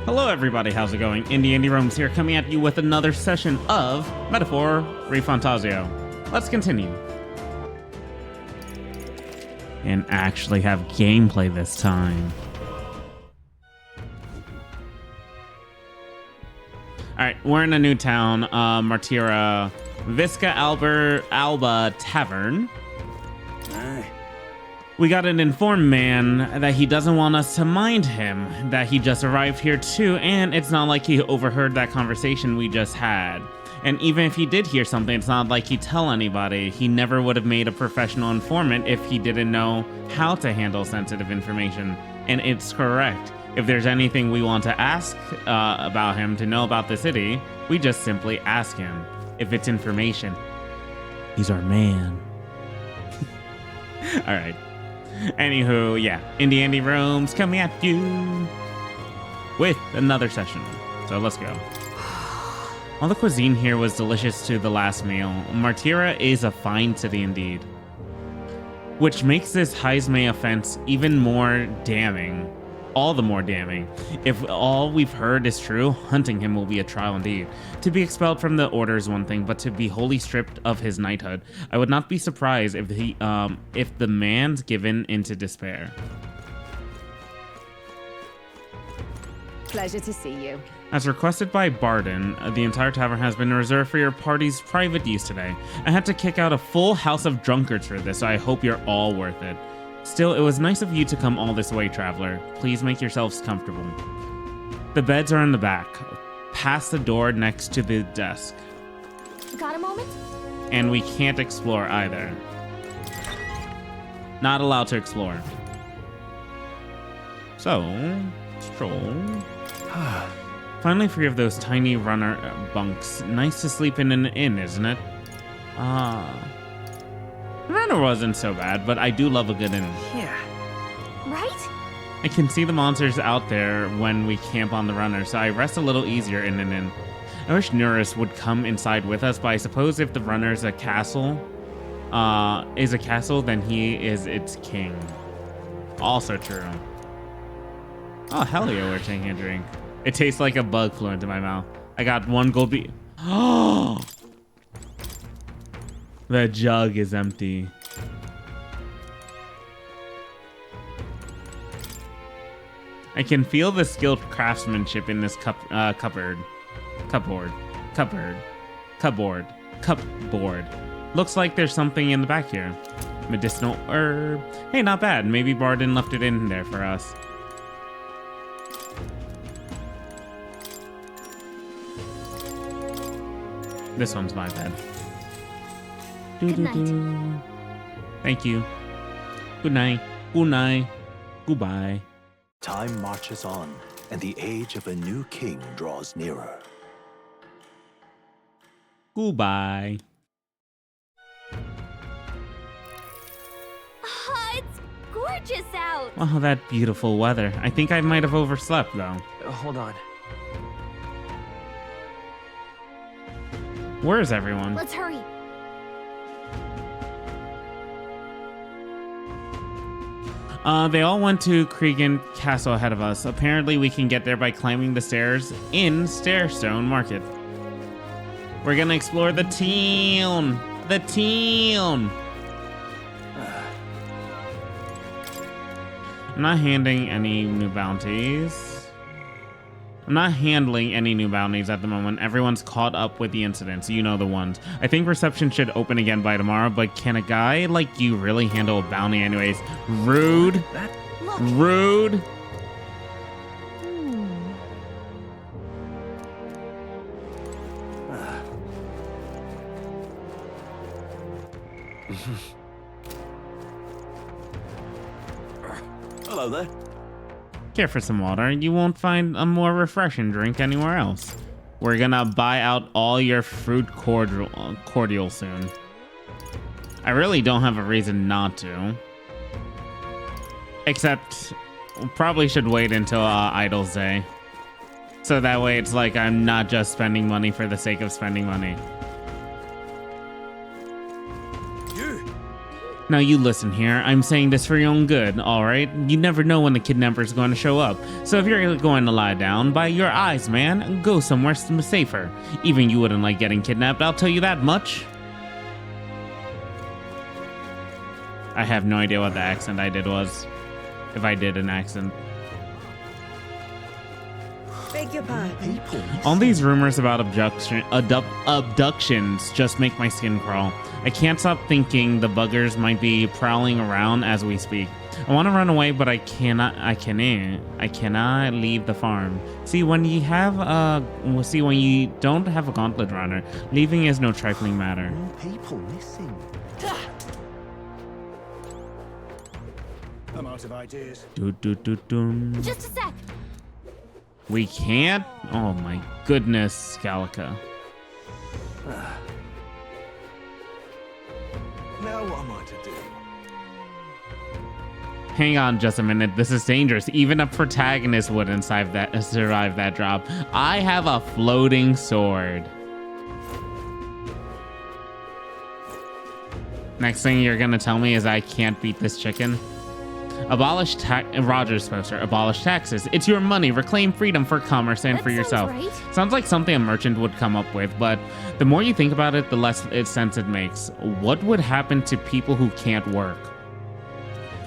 Hello everybody, how's it going? Indie Rome's here, coming at you with another session of Metaphor ReFantazio. Let's continue. And actually have gameplay this time. Alright, we're in a new town, Martira Visca Alba Tavern. We got an informed man that he doesn't want us to mind him, that he just arrived here too, and it's not like he overheard that conversation we just had. And even if he did hear something, it's not like he'd tell anybody. He never would have made a professional informant if he didn't know how to handle sensitive information. And it's correct. If there's anything we want to ask about him to know about the city, we just simply ask him. If it's information, he's our man. All right. Anywho, yeah, Indie Rome's coming at you with another session. So let's go. All the cuisine here was delicious to the last meal. Martira is a fine city indeed. Which makes this Heisme offense even more damning. All the more damning. If all we've heard is true, hunting him will be a trial indeed. To be expelled from the order is one thing, but to be wholly stripped of his knighthood, I would not be surprised if the man's given into despair. Pleasure to see you. As requested by Barden, the entire tavern has been reserved for your party's private use today. I had to kick out a full house of drunkards for this, so I hope you're all worth it. Still, it was nice of you to come all this way, traveler. Please make yourselves comfortable. The beds are in the back, past the door next to the desk. Got a moment? And we can't explore either. Not allowed to explore. So, stroll. Finally free of those tiny runner bunks. Nice to sleep in an inn, isn't it? Runner wasn't so bad, but I do love a good inn. Yeah. Right? I can see the monsters out there when we camp on the runner, so I rest a little easier in an inn. I wish Nurus would come inside with us, but I suppose if the runner is a castle, then he is its king. Also true. Oh, hell yeah, we're taking a drink. It tastes like a bug flew into my mouth. I got one gold bead. Oh! The jug is empty. I can feel the skilled craftsmanship in this cupboard. Looks like there's something in the back here. Medicinal herb. Hey, not bad. Maybe Barden left it in there for us. This one's my bed. Good night. Thank you. Good night. Good night. Goodbye. Time marches on, and the age of a new king draws nearer. Goodbye. It's gorgeous out. Oh, that beautiful weather. I think I might have overslept, though. Hold on. Where is everyone? Let's hurry. They all went to Cregan Castle ahead of us. Apparently, we can get there by climbing the stairs in Stairstone Market. We're gonna explore the town. The town. I'm not handing any new bounties. I'm not handling any new bounties at the moment. Everyone's caught up with the incidents. You know the ones. I think reception should open again by tomorrow, but can a guy like you really handle a bounty anyways? Rude. Look. Rude. Hello there. Care for some water? You won't find a more refreshing drink anywhere else. We're gonna buy out all your fruit cordial soon. I really don't have a reason not to. Except, probably should wait until Idol's Day. So that way it's like I'm not just spending money for the sake of spending money. You! Now you listen here, I'm saying this for your own good, alright? You never know when the kidnapper's going to show up. So if you're going to lie down, by your eyes, man, go somewhere safer. Even you wouldn't like getting kidnapped, I'll tell you that much. I have no idea what the accent I did was. If I did an accent. Beg your pardon. All these rumors about abductions just make my skin crawl. I can't stop thinking the buggers might be prowling around as we speak. I want to run away, but I cannot leave the farm. See, when you don't have a gauntlet runner, leaving is no trifling matter. People missing. I'm out of ideas. Just a sec. We can't? Oh my goodness, Scalica. Now what am I to do? Hang on just a minute. This is dangerous. Even a protagonist wouldn't survive that drop. I have a floating sword. Next thing you're gonna tell me is I can't beat this chicken? Abolish Rogers poster. Abolish taxes. It's your money. Reclaim freedom for commerce and That for yourself. sounds right. Sounds like something a merchant would come up with, but the more you think about it, the less sense it makes. What would happen to people who can't work?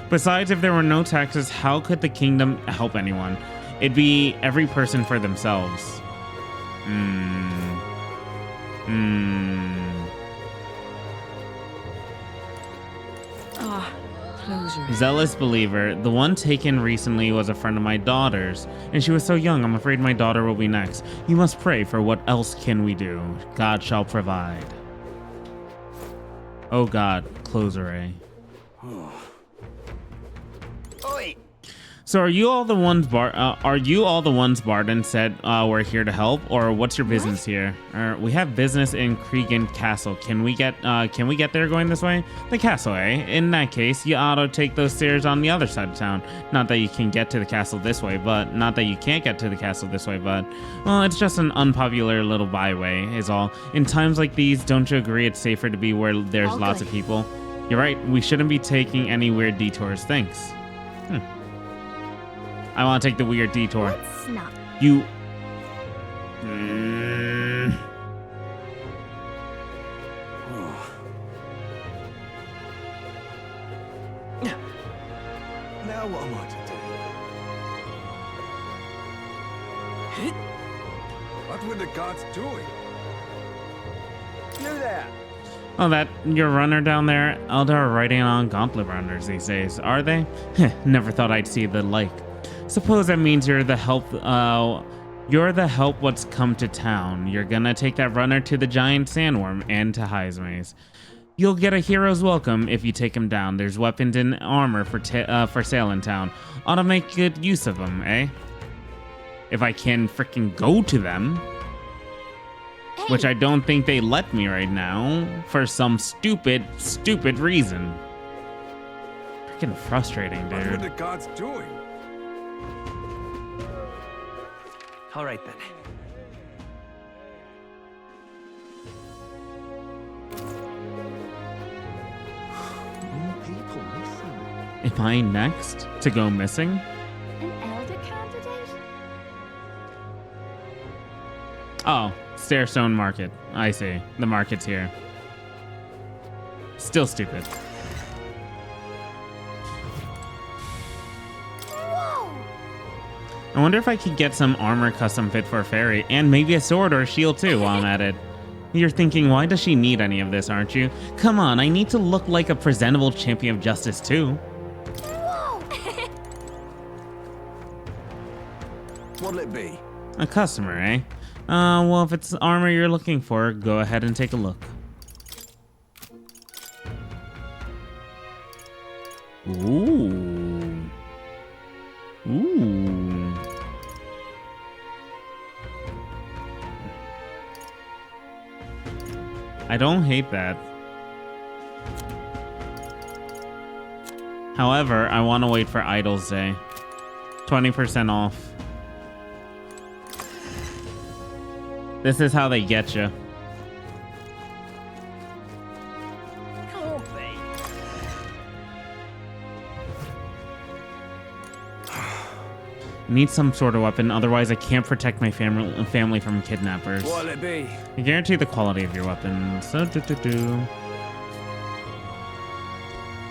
Besides, if there were no taxes, how could the kingdom help anyone? It'd be every person for themselves. Closure. Zealous believer. The one taken recently was a friend of my daughter's, and she was so young, I'm afraid my daughter will be next. You must pray for what else can we do. God shall provide. Oh God, closure. Oi! So are you all the ones Barden said we're here to help, or what's your business here? We have business in Cregan Castle. Can we get there going this way? The castle, eh? In that case, you ought to take those stairs on the other side of town. Not that you can get to the castle this way, but not that you can't get to the castle this way, but well, it's just an unpopular little byway, is all. In times like these, don't you agree it's safer to be where there's lots of people? You're right. We shouldn't be taking any weird detours. Thanks. I want to take the weird detour. Let's not. You. Now what am I to do? What were the gods doing? You there! Oh, that your runner down there? Eldar are riding on gauntlet runners these days, are they? Never thought I'd see the like. Suppose that means you're the help. You're the help what's come to town. You're gonna take that runner to the giant sandworm and to Heismaze. You'll get a hero's welcome if you take him down. There's weapons and armor for sale in town. Ought to make good use of them, eh? If I can frickin' go to them. Hey, Which I don't think they let me right now for some stupid reason. Freaking frustrating, What were dude. the gods doing? All right then. More people missing. Am I next to go missing? an elder candidate? Oh, Stairstone Market. I see. The market's here. Still stupid. Whoa! I wonder if I could get some armor custom fit for a fairy, and maybe a sword or a shield too while I'm at it. You're thinking, why does she need any of this, aren't you? Come on, I need to look like a presentable champion of justice too. Whoa! What'll it be? A customer, eh? Well, if it's armor you're looking for, go ahead and take a look. Ooh. Ooh. I don't hate that. However, I want to wait for Idol's Day. 20% off. This is how they get you. Need some sort of weapon, otherwise I can't protect my family from kidnappers. What'll it be? I guarantee the quality of your weapon. So,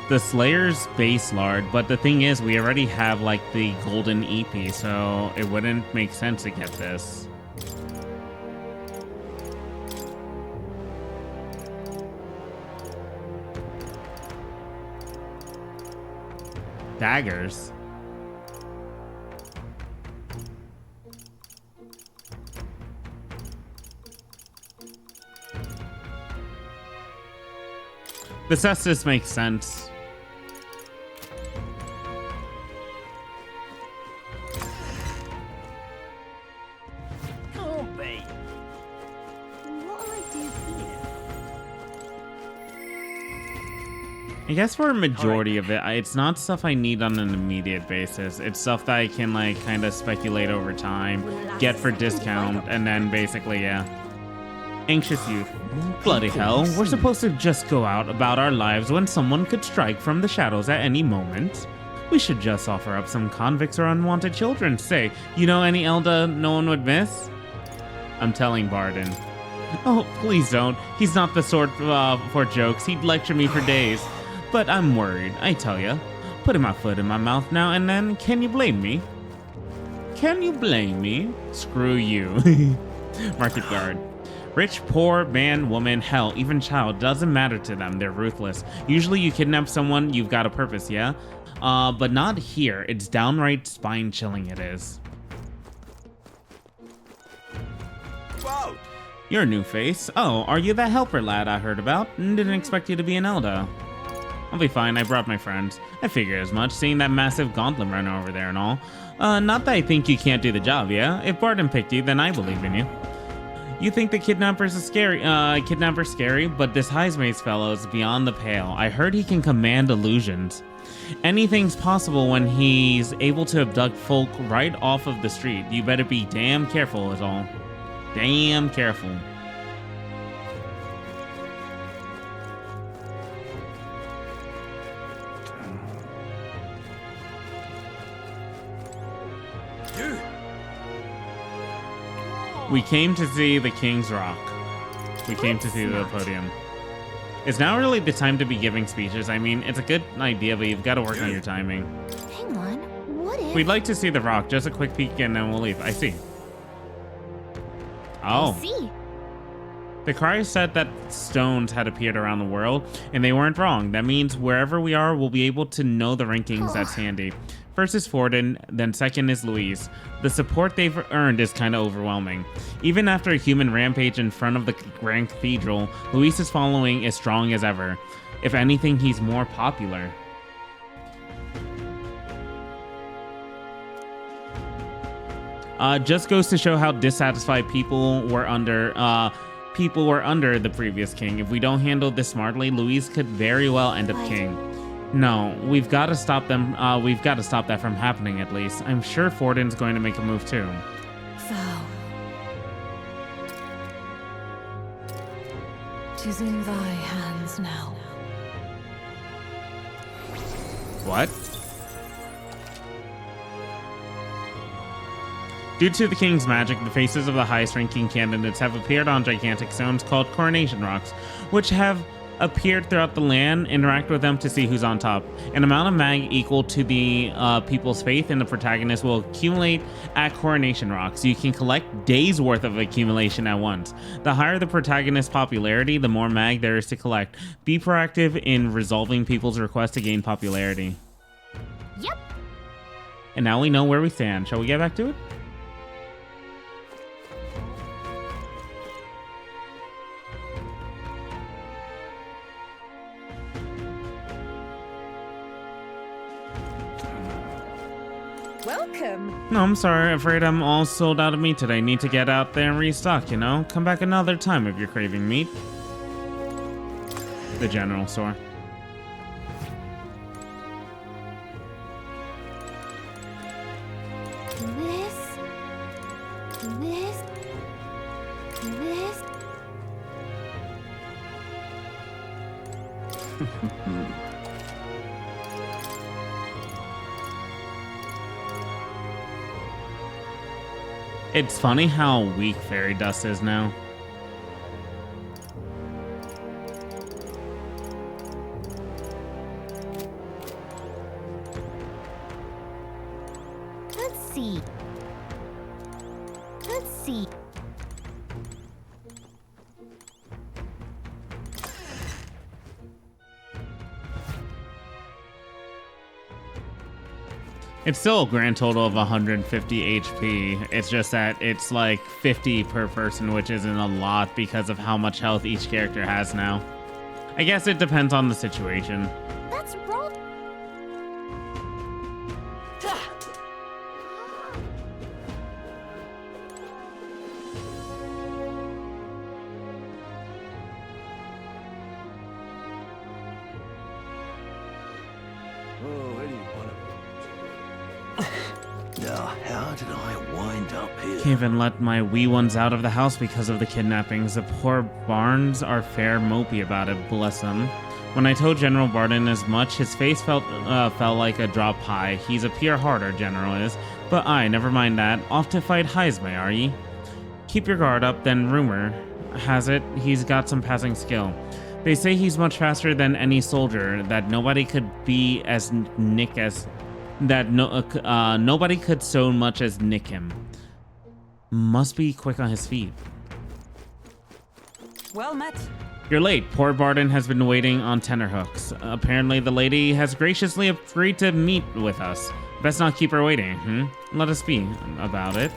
the Slayer's base lard, but the thing is, we already have like the golden EP, so it wouldn't make sense to get this. Daggers. The cestus makes sense. Can't be. What'll I do here? I guess for a majority of it, it's not stuff I need on an immediate basis. It's stuff that I can like kind of speculate over time, get for discount, and then basically, yeah. Anxious youth. Bloody hell, we're supposed to just go out about our lives when someone could strike from the shadows at any moment. We should just offer up some convicts or unwanted children. Say, you know any Elda no one would miss? I'm telling Barden. Oh, please don't. He's not the sort for jokes. He'd lecture me for days. But I'm worried, I tell ya. Putting my foot in my mouth now and then, can you blame me? Can you blame me? Screw you. Market guard. Rich, poor, man, woman, hell, even child, doesn't matter to them. They're ruthless. Usually you kidnap someone, you've got a purpose, yeah? But not here. It's downright spine-chilling it is. Whoa! You're a new face. Oh, are you that helper lad I heard about? Didn't expect you to be an Elda. I'll be fine, I brought my friends. I figured as much, seeing that massive gauntlet runner over there and all. Not that I think you can't do the job, yeah? If Barden picked you, then I believe in you. You think the kidnapper's scary, but this Heismates fellow is beyond the pale. I heard he can command illusions. Anything's possible when he's able to abduct folk right off of the street. You better be damn careful is all. Damn careful. You! We came to see the King's Rock. We came to see the podium. It's now really the time to be giving speeches. I mean, it's a good idea, but you've got to work on your timing. Hang on. What if... We'd like to see the rock. Just a quick peek and then we'll leave. I see. Oh. I see. The crier said that stones had appeared around the world, and they weren't wrong. That means wherever we are, we'll be able to know the rankings that's handy. First is Forden, then second is Louise. The support they've earned is kind of overwhelming. Even after a human rampage in front of the Grand Cathedral, Louise's following is strong as ever. If anything, he's more popular. Just goes to show how dissatisfied people were under the previous king. If we don't handle this smartly, Louise could very well end up king. No, we've got to stop them. We've got to stop that from happening at least. I'm sure Forden's going to make a move too. Thou. 'Tis in thy hands now. What? Due to the king's magic, the faces of the highest-ranking candidates have appeared on gigantic stones called coronation rocks, which have appeared throughout the land. Interact with them to see who's on top. An amount of mag equal to the people's faith in the protagonist will accumulate at coronation rocks. You can collect days worth of accumulation at once. The higher the protagonist's popularity, the more mag there is to collect. Be proactive in resolving people's requests to gain popularity. Yep. And now we know where we stand. Shall we get back to it? Welcome. No, I'm sorry. Afraid I'm all sold out of meat today. Need to get out there and restock, you know? Come back another time if you're craving meat. The general store. This. It's funny how weak fairy dust is now. Let's see. Let's see. It's still a grand total of 150 HP. It's just that it's like 50 per person, which isn't a lot because of how much health each character has now. I guess it depends on the situation. That's wrong. Oh, any one of them. Now, how did I wind up here? Can't even let my wee ones out of the house because of the kidnappings. The poor Barnes are fair mopey about it, bless them. When I told General Barden as much, his face fell like a drop high. He's a pure harder, General is. But never mind that. Off to fight Heisme, are ye? Keep your guard up, then rumor has it he's got some passing skill. They say he's much faster than any soldier, that nobody could be as nick as... that nobody could so much as nick him. Must be quick on his feet. Well met. You're late. Poor Barden has been waiting on tenterhooks. Apparently the lady has graciously agreed to meet with us. Best not keep her waiting, Let us be about it.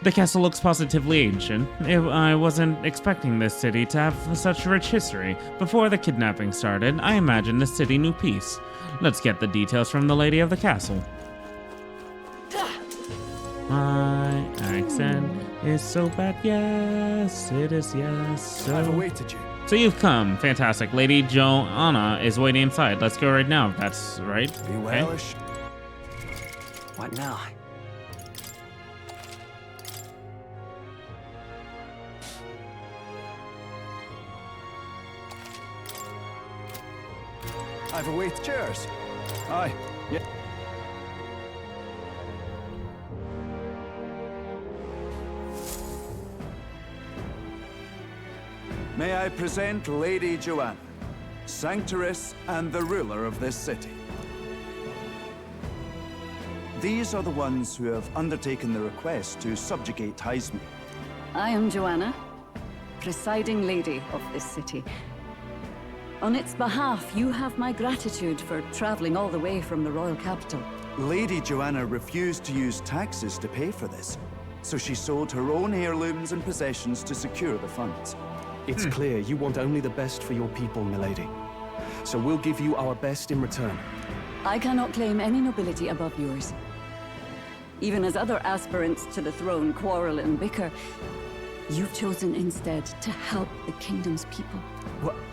The castle looks positively ancient. I wasn't expecting this city to have such rich history. Before the kidnapping started, I imagined the city knew peace. Let's get the details from the lady of the castle. My accent is so bad. Yes, it is. Yes. I've So, awaited you. so you've come. Fantastic. Lady Joanna is waiting inside. Let's go right now, if that's right. Be Okay. wellish. What now? I've awaited. Cheers. Aye. Yeah. May I present Lady Joanna, Sanctoress and the ruler of this city. These are the ones who have undertaken the request to subjugate Heisme. I am Joanna, presiding lady of this city. On its behalf, you have my gratitude for traveling all the way from the royal capital. Lady Joanna refused to use taxes to pay for this, so she sold her own heirlooms and possessions to secure the funds. It's clear you want only the best for your people, milady. So we'll give you our best in return. I cannot claim any nobility above yours. Even as other aspirants to the throne quarrel and bicker, you've chosen instead to help the kingdom's people.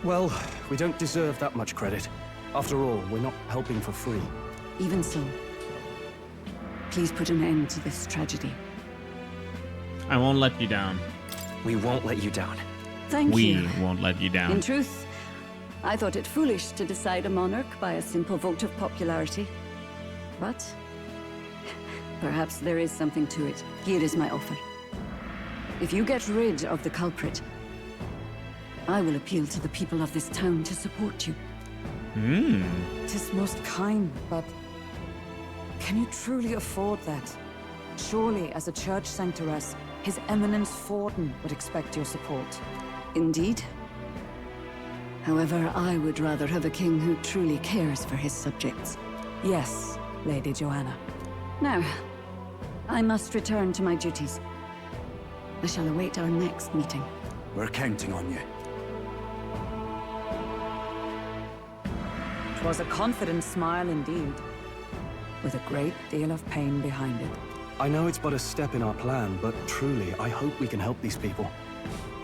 Well, we don't deserve that much credit. After all, we're not helping for free. Even so, please put an end to this tragedy. I won't let you down. We won't let you down. Thank We you. won't let you down. In truth, I thought it foolish to decide a monarch by a simple vote of popularity. But perhaps there is something to it. Here is my offer. If you get rid of the culprit, I will appeal to the people of this town to support you. Tis most kind, but can you truly afford that? Surely, as a church sanctoress, His Eminence Forden would expect your support. Indeed. However, I would rather have a king who truly cares for his subjects. Yes, Lady Joanna. Now, I must return to my duties. I shall await our next meeting. We're counting on you. 'Twas a confident smile indeed, with a great deal of pain behind it. I know it's but a step in our plan, but truly, I hope we can help these people.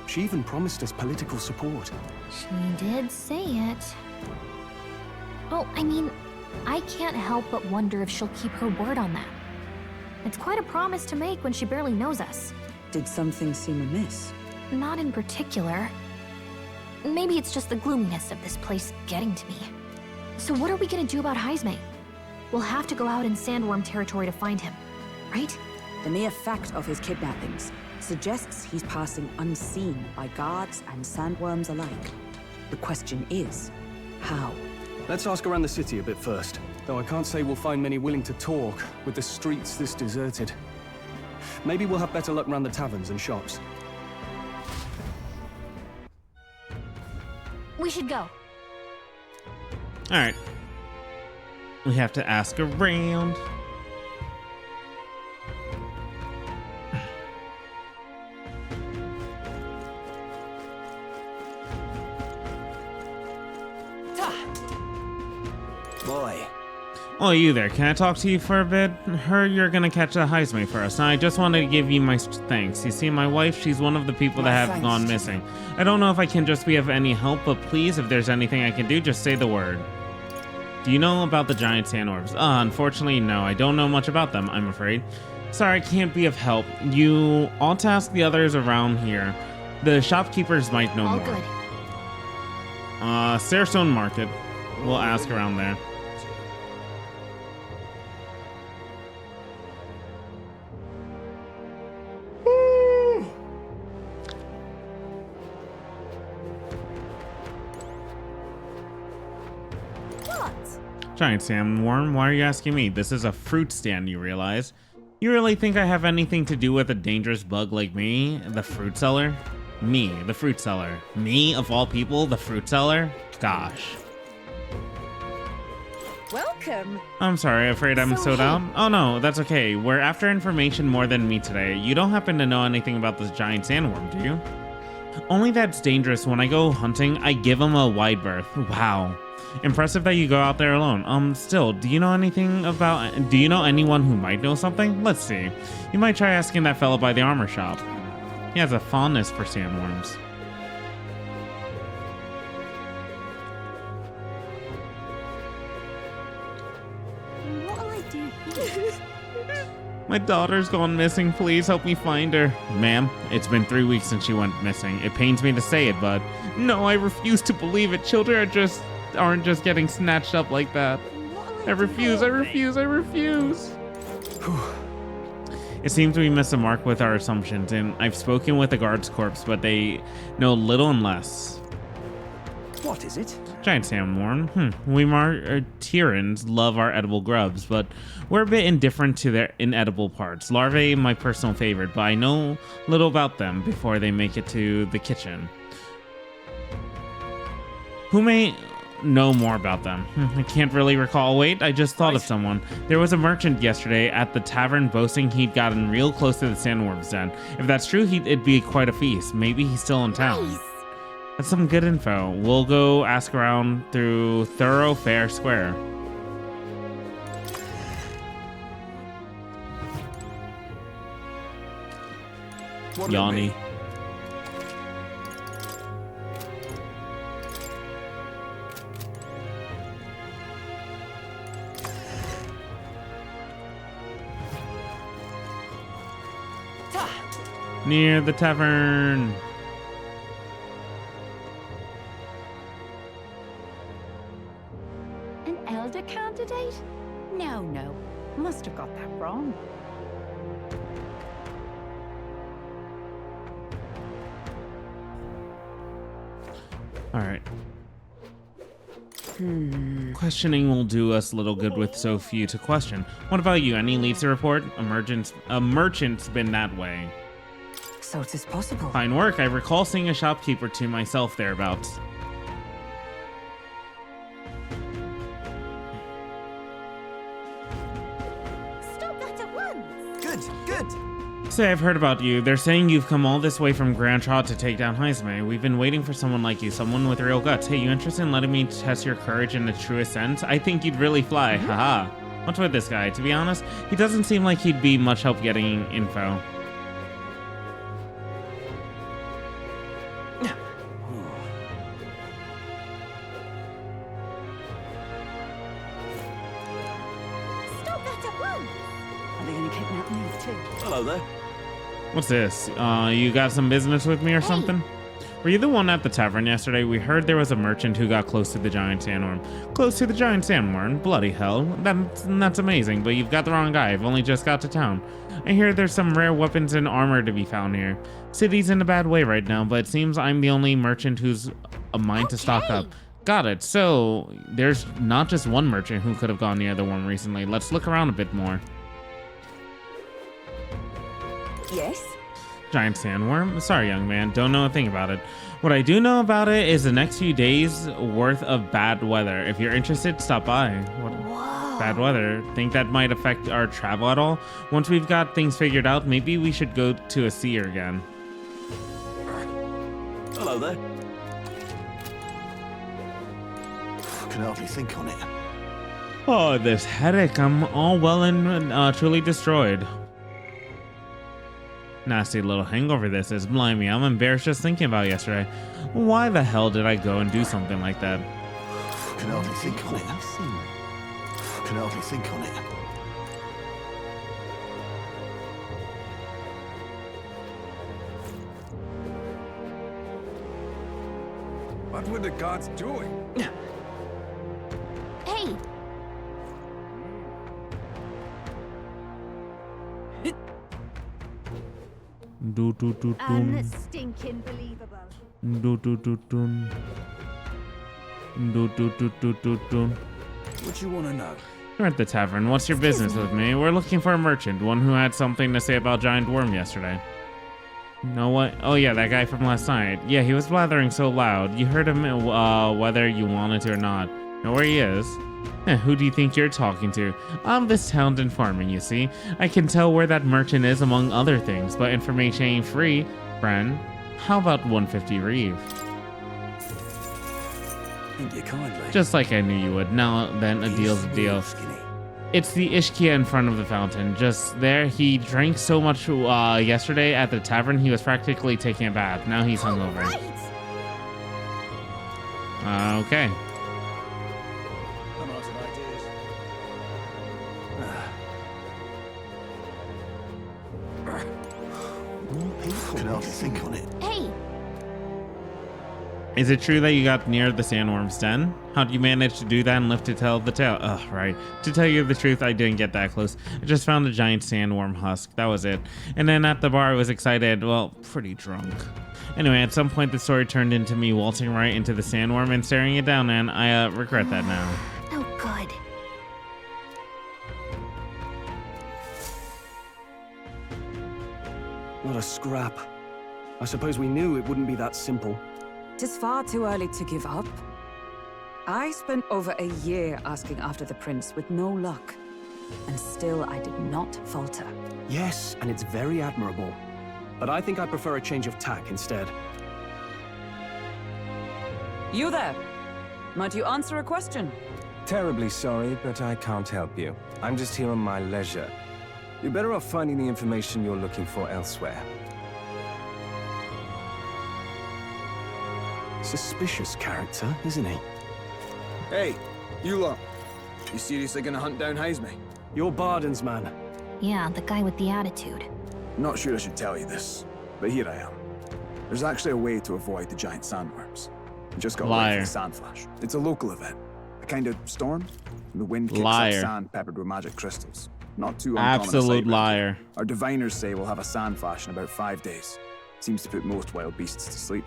She even promised us political support. She did say it. Oh, I mean, I can't help but wonder if she'll keep her word on that. It's quite a promise to make when she barely knows us. Did something seem amiss? Not in particular. Maybe it's just the gloominess of this place getting to me. So what are we gonna do about Heisme? We'll have to go out in Sandworm territory to find him, right? The mere fact of his kidnappings suggests he's passing unseen by guards and sandworms alike. The question is, how? Let's ask around the city a bit first. Though I can't say we'll find many willing to talk with the streets this deserted. Maybe we'll have better luck around the taverns and shops. We should go. All right. We have to ask around. Boy. Oh, you there. Can I talk to you for a bit? You're gonna catch the Heisme for us. Now, I just wanted to give you my thanks. You see, my wife, she's one of the people that have gone missing. I don't know if I can just be of any help, but please, if there's anything I can do, just say the word. Do you know about the giant sandworms? Unfortunately, no. I don't know much about them, I'm afraid. Sorry, I can't be of help. You ought to ask the others around here. The shopkeepers might know All more. good. Sarestone Market. We'll ask around there. Giant sandworm, why are you asking me? This is a fruit stand, you realize? You really think I have anything to do with a dangerous bug like me, the fruit seller? Me, the fruit seller. Me, of all people, the fruit seller? Gosh. Welcome. I'm sorry, afraid I'm so hey. down. Oh no, that's okay. We're after information more than me today. You don't happen to know anything about this giant sandworm, do you? Only that's dangerous. When I go hunting, I give him a wide berth. Wow. Impressive that you go out there alone. Still, do you know anything about... Do you know anyone who might know something? Let's see. You might try asking that fellow by the armor shop. He has a fondness for sandworms. What'll I do? My daughter's gone missing. Please help me find her. Ma'am, it's been 3 weeks since she went missing. It pains me to say it, but... No, I refuse to believe it. Children aren't just getting snatched up like that. I refuse. It seems we missed the mark with our assumptions, and I've spoken with the guards corps, but they know little and less. What is it? Giant sandworm. We Tyrans love our edible grubs, but we're a bit indifferent to their inedible parts. Larvae, my personal favorite, but I know little about them before they make it to the kitchen. Who may know more about them? I can't really recall. Wait, I just thought of someone. There was a merchant yesterday at the tavern boasting he'd gotten real close to the sandworm's den. If that's true, it'd be quite a feast. Maybe he's still in town. Nice. That's some good info. We'll go ask around through Thoroughfare Square. Yanni. Near the tavern. An elder candidate? No. Must have got that wrong. All right. Questioning will do us little good with so few to question. What about you? Any leads to report? A merchant's been that way. So it is possible. Fine work. I recall seeing a shopkeeper to myself thereabouts. Stop that at once! Good, good. Say, I've heard about you. They're saying you've come all this way from Grand Trot to take down Heisme. We've been waiting for someone like you, someone with real guts. Hey, you interested in letting me test your courage in the truest sense? I think you'd really fly. Haha. What's with this guy? To be honest, he doesn't seem like he'd be much help getting info. Stop that at once! Are they going to kidnap me too? Hello there. What's this? You got some business with me or Hey. something? Were you the one at the tavern yesterday? We heard there was a merchant who got close to the giant sandworm. Close to the giant sandworm? Bloody hell. That's amazing, but you've got the wrong guy. I've only just got to town. I hear there's some rare weapons and armor to be found here. City's in a bad way right now, but it seems I'm the only merchant who's a mind to stock up. Got it. So, there's not just one merchant who could have gone near the worm recently. Let's look around a bit more. Yes? Giant sandworm? Sorry, young man. Don't know a thing about it. What I do know about it is the next few days worth of bad weather. If you're interested, stop by. What? Bad weather? Think that might affect our travel at all? Once we've got things figured out, maybe we should go to a seer again. Hello there. Can hardly think on it. Oh, this headache. I'm all well and truly destroyed. Nasty little hangover this is. Blimey, I'm embarrassed just thinking about yesterday. Why the hell did I go and do something like that? Can hardly think on it. Can hardly think on it. What were the gods doing? Hey! Stinking believable. What you want to know? You're at the tavern. What's your business with me? We're looking for a merchant, one who had something to say about giant worm yesterday. You know what? Oh yeah, that guy from last night. Yeah, he was blathering so loud. You heard him whether you wanted to or not. Know where he is? Who do you think you're talking to? I'm this town's informant, you see. I can tell where that merchant is among other things, but information ain't free, friend. How about 150 Reeve? Thank you kindly. Just like I knew you would. Now then, a deal's a deal. It's the Ishkia in front of the fountain. Just there, he drank so much yesterday at the tavern, he was practically taking a bath. Now he's hungover. Okay. Can hardly think on it. Hey! Is it true that you got near the sandworm's den? How'd you manage to do that and live to tell the tale? Ugh, right. To tell you the truth, I didn't get that close. I just found a giant sandworm husk. That was it. And then at the bar, I was excited. Well, pretty drunk. Anyway, at some point, the story turned into me waltzing right into the sandworm and staring it down, and I regret that now. Oh, good. What a scrap. I suppose we knew it wouldn't be that simple. 'Tis far too early to give up. I spent over a year asking after the prince with no luck. And still I did not falter. Yes, and it's very admirable. But I think I prefer a change of tack instead. You there? Might you answer a question? Terribly sorry, but I can't help you. I'm just here on my leisure. You're better off finding the information you're looking for elsewhere. Suspicious character, isn't he? Hey, you lot. You seriously gonna hunt down Heisme? You're Barden's man. Yeah, the guy with the attitude. Not sure I should tell you this, but here I am. There's actually a way to avoid the giant sandworms. You just gotta wait for the sand flash. It's a local event. A kind of storm. And the wind kicks up sand peppered with magic crystals. Not too uncommon. Absolute liar. Our diviners say we'll have a sand flash in about 5 days. Seems to put most wild beasts to sleep.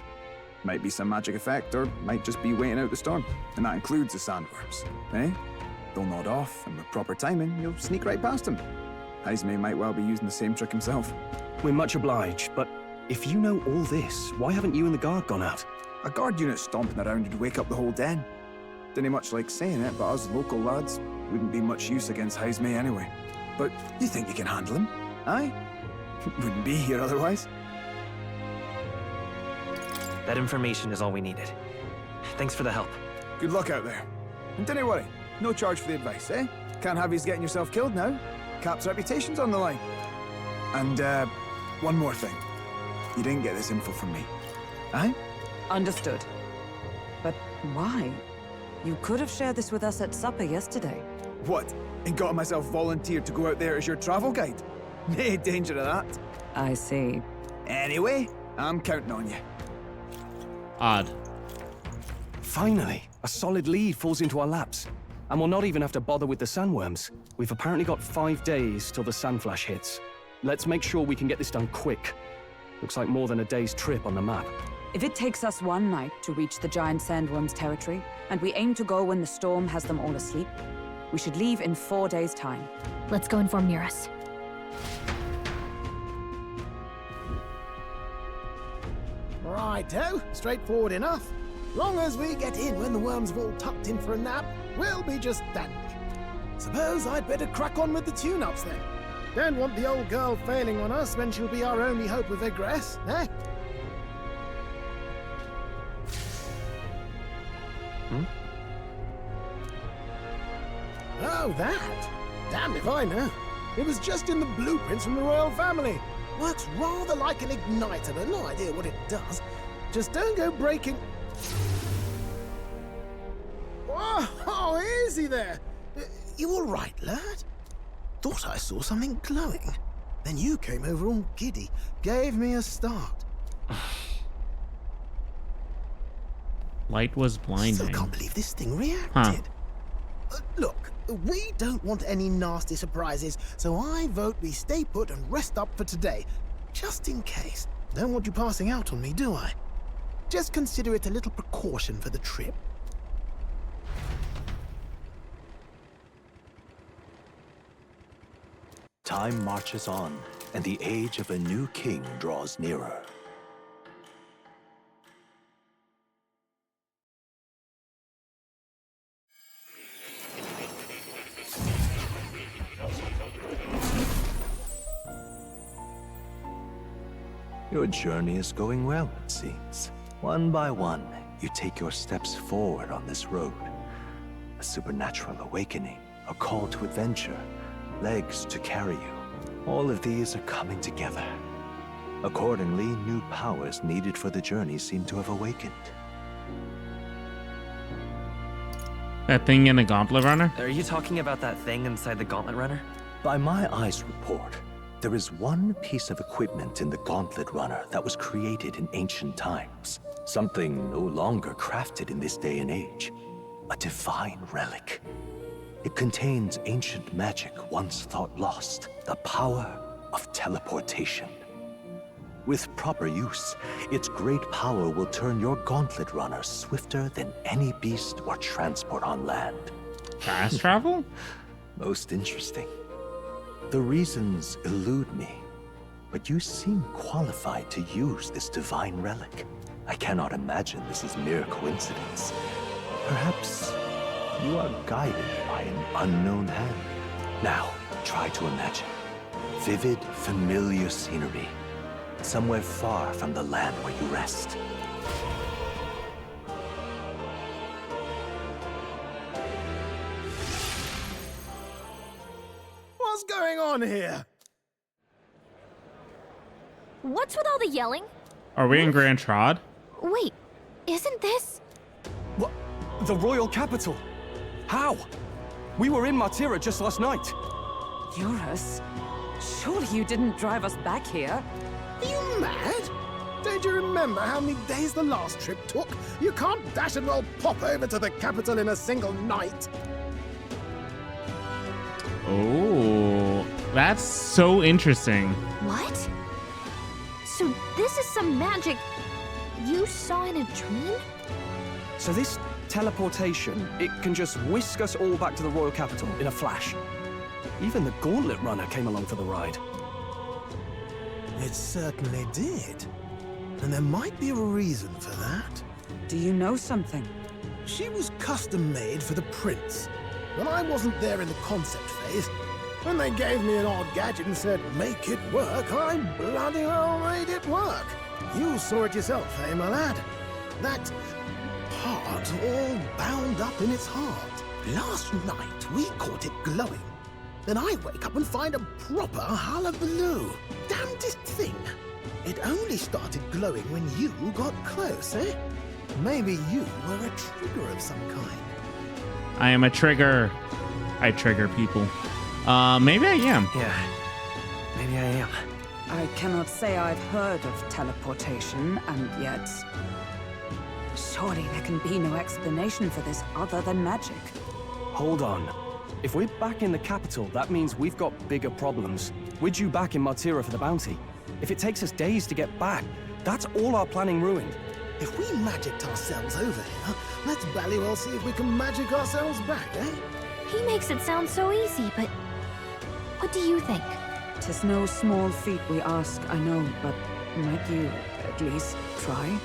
Might be some magic effect, or might just be waiting out the storm. And that includes the sandworms. Eh? They'll nod off, and with proper timing, you'll sneak right past them. Heisme might well be using the same trick himself. We're much obliged, but if you know all this, why haven't you and the guard gone out? A guard unit stomping around would wake up the whole den. Didn't much like saying it, but us local lads wouldn't be much use against Heisme anyway. But you think you can handle him? Aye? Wouldn't be here otherwise. That information is all we needed. Thanks for the help. Good luck out there. And don't worry, no charge for the advice, eh? Can't have you getting yourself killed now. Cap's reputation's on the line. And, one more thing. You didn't get this info from me. Aye? Understood. But why? You could have shared this with us at supper yesterday. What? And got myself volunteered to go out there as your travel guide? No danger of that. I see. Anyway, I'm counting on you. Odd. Finally, a solid lead falls into our laps. And we'll not even have to bother with the sandworms. We've apparently got 5 days till the sandflash hits. Let's make sure we can get this done quick. Looks like more than a day's trip on the map. If it takes us one night to reach the giant sandworms' territory, and we aim to go when the storm has them all asleep, we should leave in 4 days' time. Let's go inform Nearest. Righto, straightforward enough. Long as we get in when the worms have all tucked in for a nap, we'll be just dandy. Suppose I'd better crack on with the tune-ups then. Don't want the old girl failing on us when she'll be our only hope of egress, eh? Oh, that? Damned if I know. It was just in the blueprints from the royal family. Works rather like an igniter, but no idea what it does. Just don't go breaking... Oh, easy there. You all right, lad? Thought I saw something glowing. Then you came over all giddy, gave me a start. Light was blinding. Still can't believe this thing reacted. Huh. Look, we don't want any nasty surprises, so I vote we stay put and rest up for today. Just in case. Don't want you passing out on me, do I? Just consider it a little precaution for the trip. Time marches on, and the age of a new king draws nearer. Your journey is going well, it seems. One by one, you take your steps forward on this road. A supernatural awakening, a call to adventure, legs to carry you. All of these are coming together. Accordingly, new powers needed for the journey seem to have awakened. That thing in the Gauntlet Runner? Are you talking about that thing inside the Gauntlet Runner? By my eyes report, there is one piece of equipment in the Gauntlet Runner that was created in ancient times. Something no longer crafted in this day and age. A divine relic. It contains ancient magic once thought lost. The power of teleportation. With proper use, its great power will turn your Gauntlet Runner swifter than any beast or transport on land. Fast travel? Most interesting. The reasons elude me, but you seem qualified to use this divine relic. I cannot imagine this is mere coincidence. Perhaps you are guided by an unknown hand. Now, try to imagine. Vivid, familiar scenery. Somewhere far from the land where you rest. What's going on here? What's with all the yelling? Are we in Grand Trod? Wait, isn't this... What? The royal capital? How? We were in Martira just last night. Eurus? Surely you didn't drive us back here? Are you mad? Don't you remember how many days the last trip took? You can't dash and roll pop over to the capital in a single night. Oh, that's so interesting. What? So this is some magic you saw in a dream? So this teleportation, it can just whisk us all back to the royal capital in a flash. Even the Gauntlet Runner came along for the ride. It certainly did. And there might be a reason for that. Do you know something? She was custom-made for the prince. When I wasn't there in the concept phase, when they gave me an odd gadget and said, make it work, I bloody well made it work. You saw it yourself, eh, my lad? That part all bound up in its heart. Last night, we caught it glowing. Then I wake up and find a proper hullabaloo. Damnedest thing. It only started glowing when you got close, eh? Maybe you were a trigger of some kind. I am a trigger. I trigger people. Maybe I am. Yeah, maybe I am. I cannot say I've heard of teleportation, and yet... Surely there can be no explanation for this other than magic. Hold on. If we're back in the capital, that means we've got bigger problems. We're due back in Martira for the bounty. If it takes us days to get back, that's all our planning ruined. If we magicked ourselves over here, let's bally well see if we can magic ourselves back, eh? He makes it sound so easy, but what do you think? 'Tis no small feat we ask, I know, but might you at least try?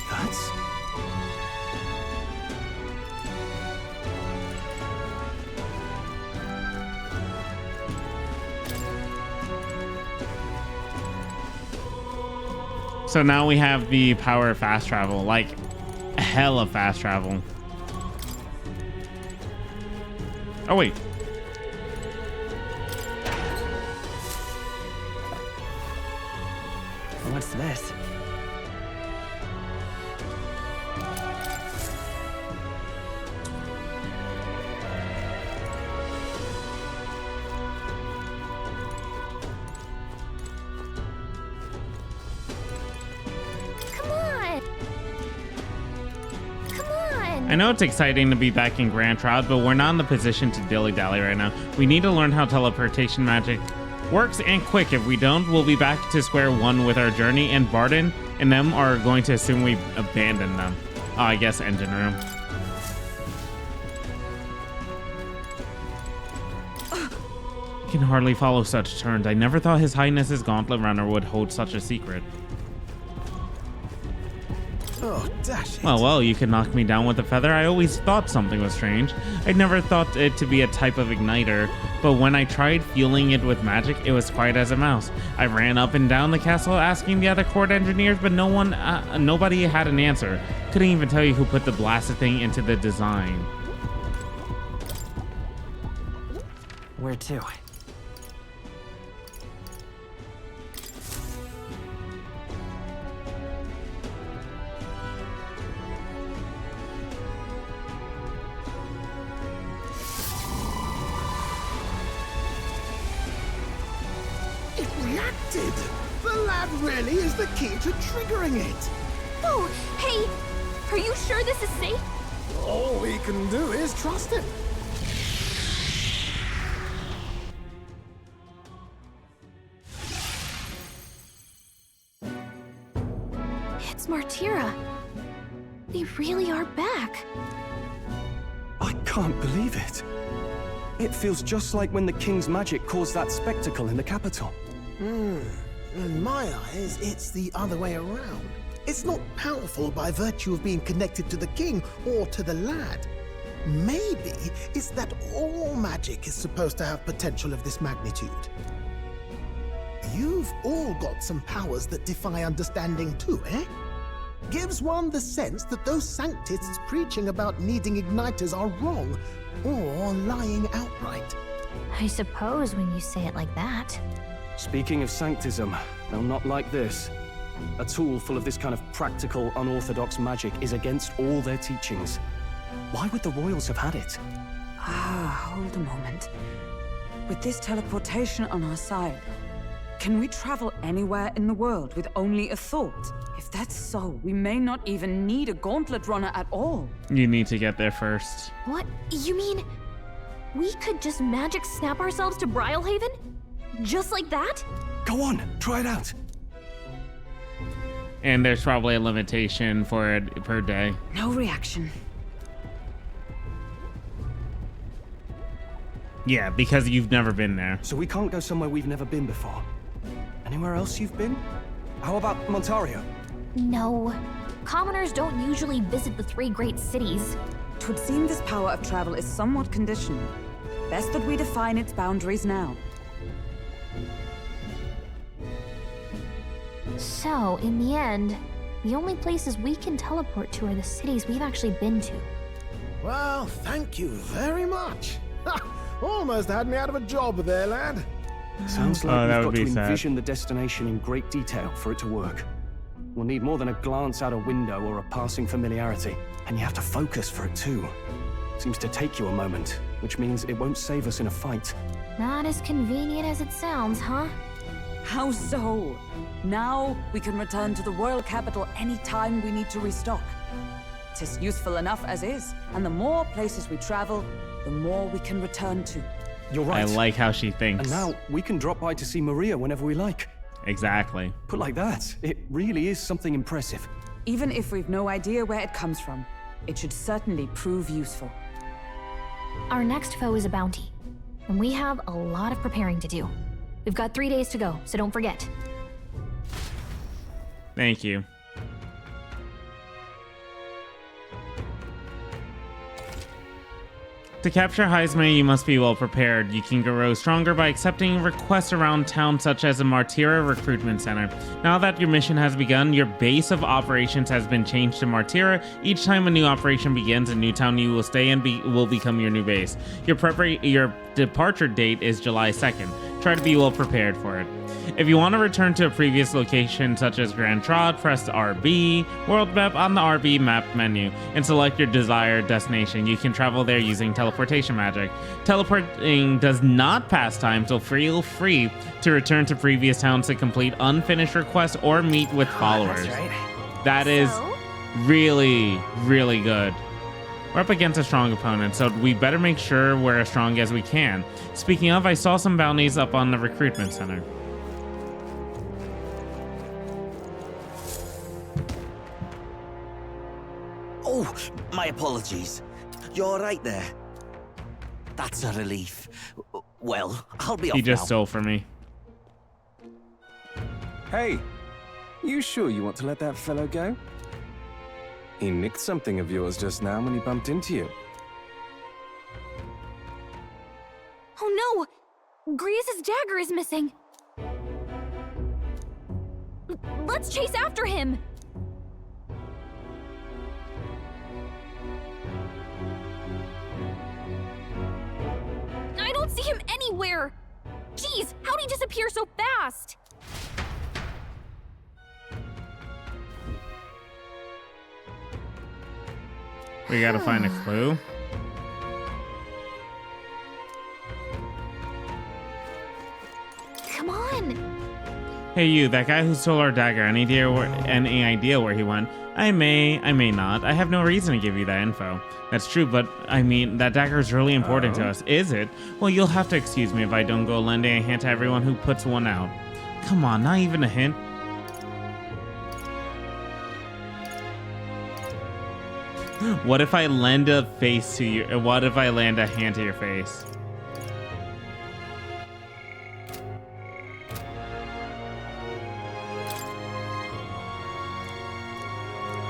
That's... So now we have the power of fast travel, like hella fast travel. Oh wait. What's this? I know it's exciting to be back in Grand Trial, but we're not in the position to dilly-dally right now. We need to learn how teleportation magic works, and quick. If we don't, we'll be back to square one with our journey, and Barden and them are going to assume we've abandoned them. Oh, I guess engine room. I can hardly follow such turns. I never thought His Highness's Gauntlet Runner would hold such a secret. Oh, dash it. Well, you could knock me down with a feather. I always thought something was strange. I'd never thought it to be a type of igniter, but when I tried fueling it with magic, it was quiet as a mouse. I ran up and down the castle asking the other court engineers, but nobody had an answer. Couldn't even tell you who put the blasted thing into the design. Where to? The lad really is the key to triggering it. Oh, hey, are you sure this is safe? All we can do is trust him. It's Martira. They really are back. I can't believe it. It feels just like when the king's magic caused that spectacle in the capital. In my eyes, it's the other way around. It's not powerful by virtue of being connected to the king or to the lad. Maybe it's that all magic is supposed to have potential of this magnitude. You've all got some powers that defy understanding too, eh? Gives one the sense that those sanctists preaching about needing igniters are wrong, or lying outright. I suppose when you say it like that. Speaking of sanctism, they'll not like this. A tool full of this kind of practical, unorthodox magic is against all their teachings. Why would the royals have had it? Hold a moment. With this teleportation on our side, can we travel anywhere in the world with only a thought? If that's so, we may not even need a gauntlet runner at all. You need to get there first. What? You mean we could just magic snap ourselves to Brylehaven? Just like that? Go on, try it out. And there's probably a limitation for it per day. No reaction. Yeah, because you've never been there. So we can't go somewhere we've never been before. Anywhere else you've been? How about Montario? No. Commoners don't usually visit the three great cities. 'Twould seem this power of travel is somewhat conditional. Best that we define its boundaries now. So, in the end, the only places we can teleport to are the cities we've actually been to. Well, thank you very much. Almost had me out of a job there, lad. Sounds like that we've would got to be sad. envision the destination in great detail for it to work. We'll need more than a glance out a window or a passing familiarity. And you have to focus for it too. Seems to take you a moment, which means it won't save us in a fight. Not as convenient as it sounds, huh? How so? Now we can return to the royal capital any time we need to restock. 'Tis useful enough as is, and the more places we travel, the more we can return to. You're right. I like how she thinks. And now we can drop by to see Maria whenever we like. Exactly. Put like that, it really is something impressive. Even if we've no idea where it comes from, it should certainly prove useful. Our next foe is a bounty, and we have a lot of preparing to do. We've got 3 days to go, so don't forget. Thank you. To capture Heisme, you must be well prepared. You can grow stronger by accepting requests around town, such as a Martira recruitment center. Now that your mission has begun, your base of operations has been changed to Martira. Each time a new operation begins, a new town you will stay in will become your new base. Your departure date is July 2nd. Try to be well prepared for it. If you want to return to a previous location such as Grand Trot, press RB, World Map on the RB map menu, and select your desired destination. You can travel there using teleportation magic. Teleporting does not pass time, so feel free to return to previous towns to complete unfinished requests or meet with followers. That's right. That is really, really good. We're up against a strong opponent, so we better make sure we're as strong as we can. Speaking of, I saw some bounties up on the recruitment center. Oh, my apologies. You're right there. That's a relief. Well, I'll be off He just now. stole from me. Hey, you sure you want to let that fellow go? He nicked something of yours just now when he bumped into you. Oh no! Grius' dagger is missing! Let's chase after him! I don't see him anywhere! Jeez, how'd he disappear so fast? We gotta find a clue. Come on! Hey you, that guy who stole our dagger, any idea where he went? I may not. I have no reason to give you that info. That's true, but I mean, that dagger is really important to us. Is it? Well, you'll have to excuse me if I don't go lending a hand to everyone who puts one out. Come on, not even a hint. What if I lend a face to you? What if I lend a hand to your face?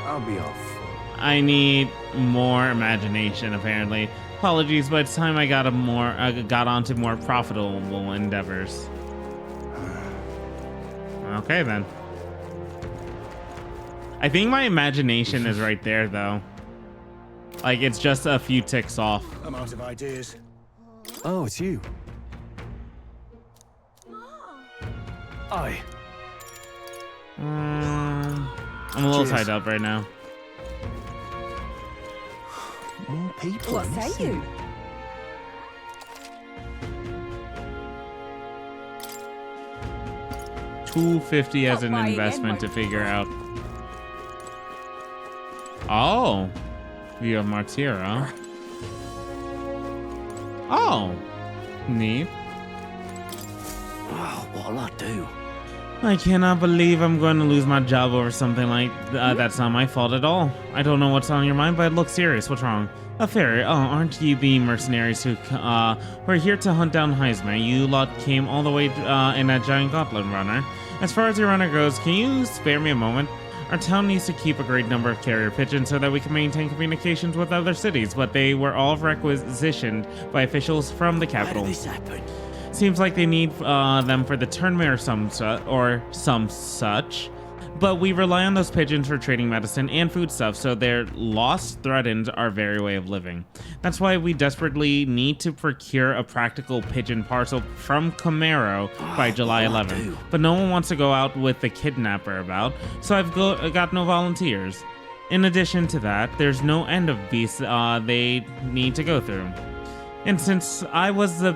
I'll be off. I need more imagination, apparently. Apologies, but it's time I got onto more profitable endeavors. Okay then. I think my imagination is right there, though. Like, it's just a few ticks off. I'm out of ideas. Oh, it's you. Aye. I'm a little Cheers. tied up right now. More people. What say you? $250 as an Not buying investment to in, figure out. Oh, you have Martira. Oh, neat. Oh, what'll I do? I cannot believe I'm going to lose my job over something like that's not my fault at all. I don't know what's on your mind, but look serious. What's wrong? A fairy? Oh, aren't you the mercenaries who were here to hunt down Heisme? You lot came all the way in that giant gauntlet runner. As far as your runner goes, can you spare me a moment? Our town needs to keep a great number of carrier pigeons so that we can maintain communications with other cities, but they were all requisitioned by officials from the capital. How did this happen? Seems like they need them for the tournament or some such. but we rely on those pigeons for trading medicine and foodstuffs, so their loss threatens our very way of living. That's why we desperately need to procure a practical pigeon parcel from Camaro by July 11th. But no one wants to go out with the kidnapper about, so I've got no volunteers. In addition to that, there's no end of beasts they need to go through. And since I was the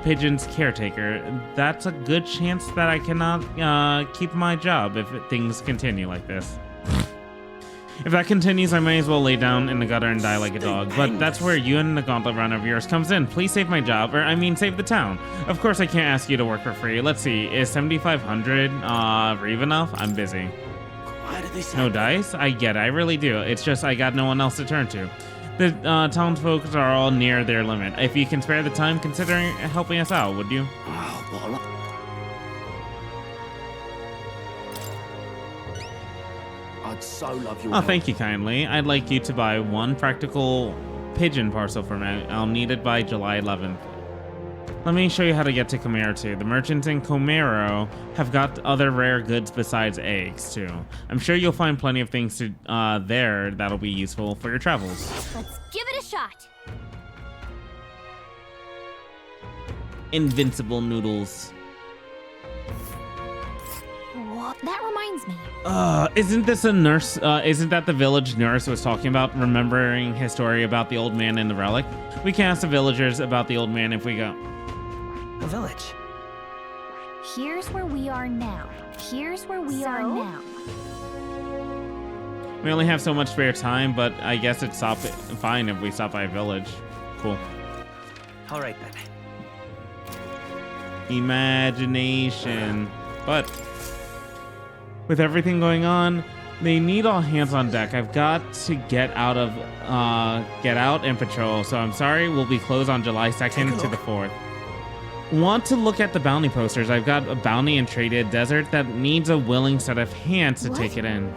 pigeon's caretaker, that's a good chance that I cannot keep my job if things continue like this. If that continues, I may as well lay down in the gutter and die like a dog. But that's where you and the gauntlet runner of yours comes in. Please save my job, or I mean save the town. Of course I can't ask you to work for free. Let's see, is 7,500 Reeve enough? I'm busy. No dice? I get it, I really do. It's just I got no one else to turn to. The townsfolk are all near their limit. If you can spare the time, consider helping us out, would you? I'd so love your Oh, thank you kindly. I'd like you to buy one practical pigeon parcel for me. I'll need it by July 11th. Let me show you how to get to Camaro too. The merchants in Camaro have got other rare goods besides eggs too. I'm sure you'll find plenty of things to there that'll be useful for your travels. Let's give it a shot. Invincible noodles. What? That reminds me. Isn't this a nurse? Isn't that the village nurse was talking about, remembering his story about the old man and the relic? We can ask the villagers about the old man if we go. A village. Here's where we are now. Here's where we are now. We only have so much spare time, but I guess it's fine if we stop by a village. Cool. All right then. Imagination. But with everything going on, they need all hands on deck. I've got to get out and patrol. So I'm sorry, we'll be closed on July 2nd to the 4th. Want to look at the bounty posters? I've got a bounty in Traded Desert that needs a willing set of hands to take it in.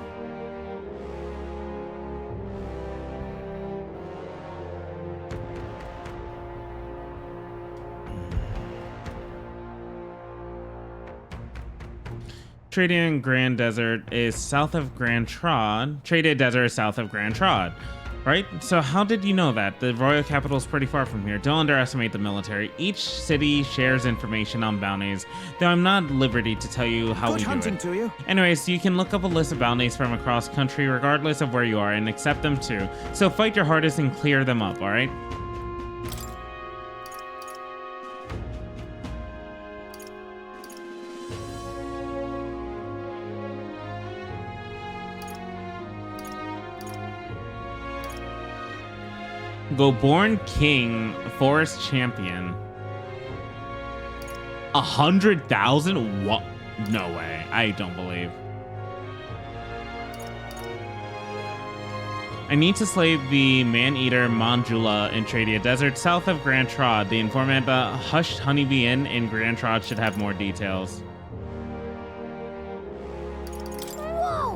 Traded Grand Desert is south of Grand Trod. Traded Desert is south of Grand Trod. Right? So how did you know that? The royal capital is pretty far from here. Don't underestimate the military. Each city shares information on bounties, though I'm not at liberty to tell you how we do it. To you. Anyways, you can look up a list of bounties from across country regardless of where you are and accept them too. So fight your hardest and clear them up, alright? Go Born King, Forest Champion. 100,000? What? No way. I don't believe. I need to slay the man-eater Manjula in Tradia Desert, south of Grand Trod. The informant at the Hushed Honeybee Inn in Grand Trod should have more details. Whoa!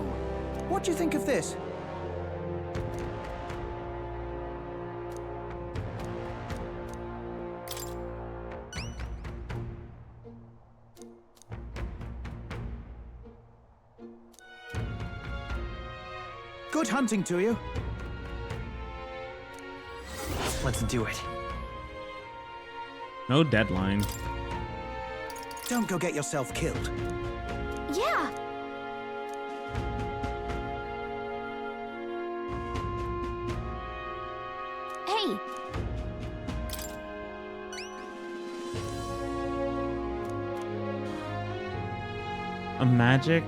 What do you think of this? Good hunting to you. Let's do it. No deadline. Don't go get yourself killed. Yeah. Hey. A magic?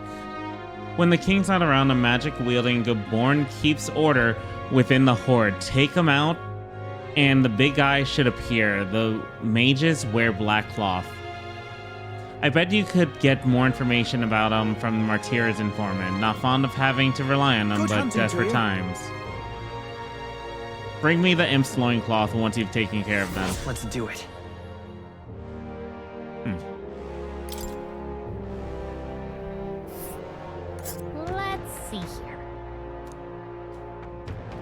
When the king's not around, a magic-wielding Gaborn keeps order within the horde. Take him out, and the big guy should appear. The mages wear black cloth. I bet you could get more information about him from the Martyr's informant. Not fond of having to rely on them, but desperate times. Bring me the imp's loincloth once you've taken care of them. Let's do it. Let's see here.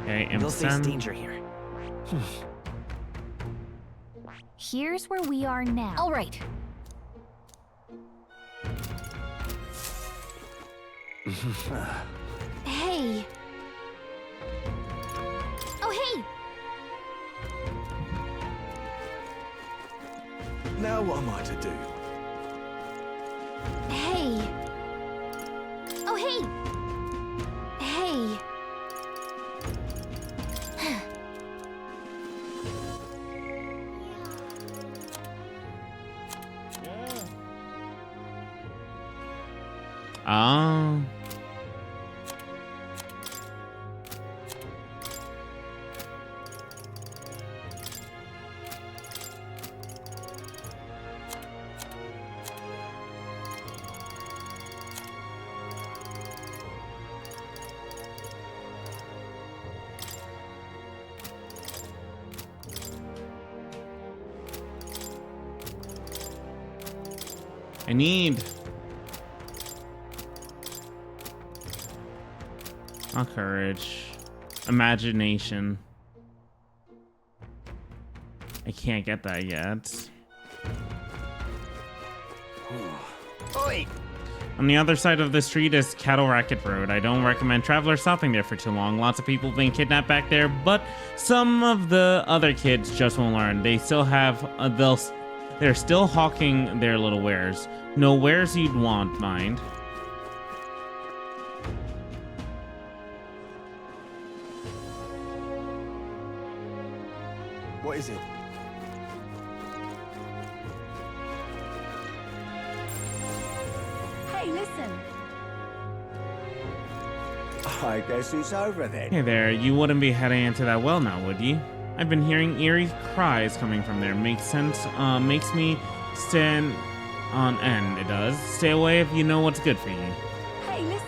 Okay, You'll face imp danger here. Here's where we are now. All right. Hey. Oh, hey. Now what am I to do? Hey. Oh, hey. Hey. Oh. I need courage, imagination. I can't get that yet. Oi! On the other side of the street is Cattle Racket Road. I don't recommend travelers stopping there for too long. Lots of people being kidnapped back there, but some of the other kids just won't learn. They still have, they're still hawking their little wares. No wares you'd want, mind. What is it? Hey, listen. I guess it's over then. Hey there, you wouldn't be heading into that well now, would you? I've been hearing eerie cries coming from there. Makes sense, makes me stand on end, it does. Stay away if you know what's good for you. Hey, listen.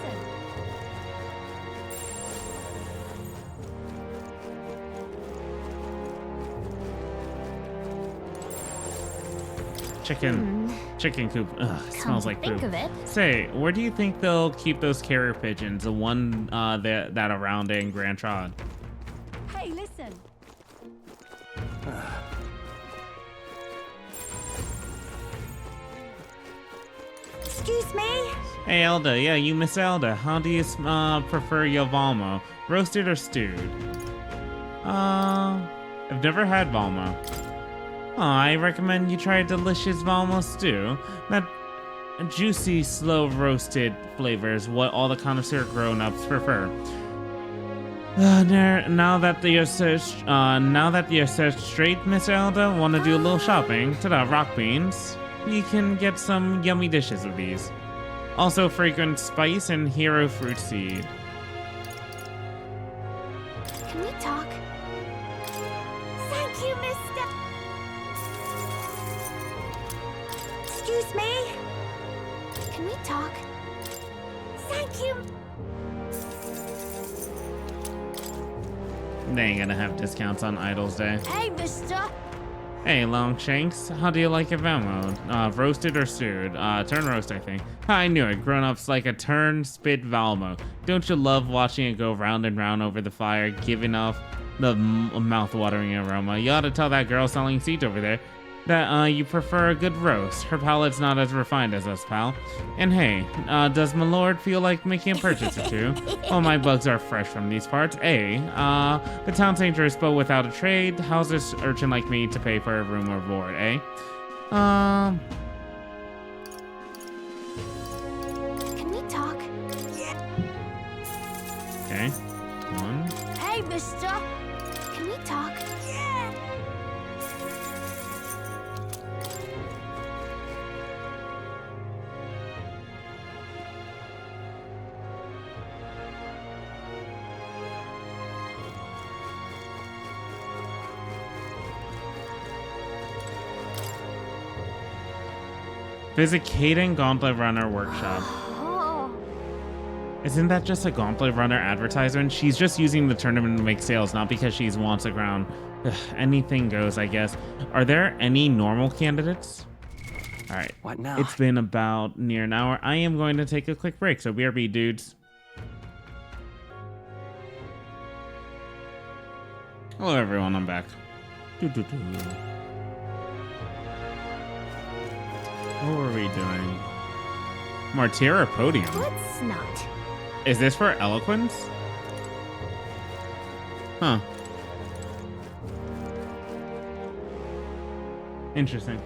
Chicken coop. Ugh, smells like poop. Think of it. Say, where do you think they'll keep those carrier pigeons? The one that around in Grand Trod. Hey, listen. Excuse me? Hey, Elda. Yeah, you Miss Elda. How do you prefer your Valmo? Roasted or stewed? I've never had Valmo. Oh, I recommend you try a delicious Valmo stew. That juicy, slow roasted flavor is what all the connoisseur grown-ups prefer. Now that you're set straight, Miss Elda, want to do a little shopping? Ta-da, rock beans. You can get some yummy dishes with these. Also, fragrant spice and hero fruit seed. Can we talk? Thank you, mister. Excuse me? Can we talk? Thank you. They ain't gonna have discounts on Idol's Day. Hey, mister. Hey, Longshanks, how do you like your Valmo? Roasted or stewed? Turn roast, I think. I knew it. Grown-ups like a turn spit Valmo. Don't you love watching it go round and round over the fire, giving off the mouth-watering aroma? You ought to tell that girl selling seat over there that you prefer a good roast. Her palate's not as refined as us, pal. And hey, does my lord feel like making a purchase or two? Well, my bugs are fresh from these parts. The town's dangerous, but without a trade, how's this urchin like me to pay for a room or board, eh? Can we talk? Okay. One. Hey, mister. Can we talk? Visit Kaden Gauntlet Runner Workshop. Isn't that just a Gauntlet Runner advertisement? She's just using the tournament to make sales, not because she wants a crown. Ugh, anything goes, I guess. Are there any normal candidates? All right. What now? It's been about near an hour. I am going to take a quick break, so BRB, dudes. Hello, everyone. I'm back. What were we doing? Martyr podium. Let's not. Is this for eloquence? Huh. Interesting.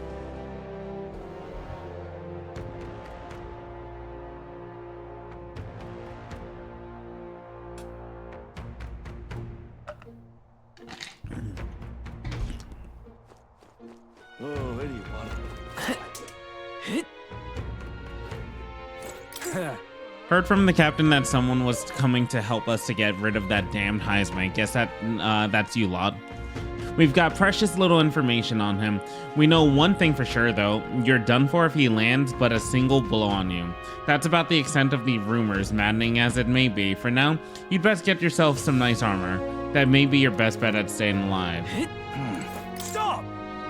Oh, where do you want it? Heard from the captain that someone was coming to help us to get rid of that damned Heisman. Guess that's you lot. We've got precious little information on him. We know one thing for sure, though. You're done for if he lands but a single blow on you. That's about the extent of the rumors, maddening as it may be. For now, you'd best get yourself some nice armor. That may be your best bet at staying alive. Stop!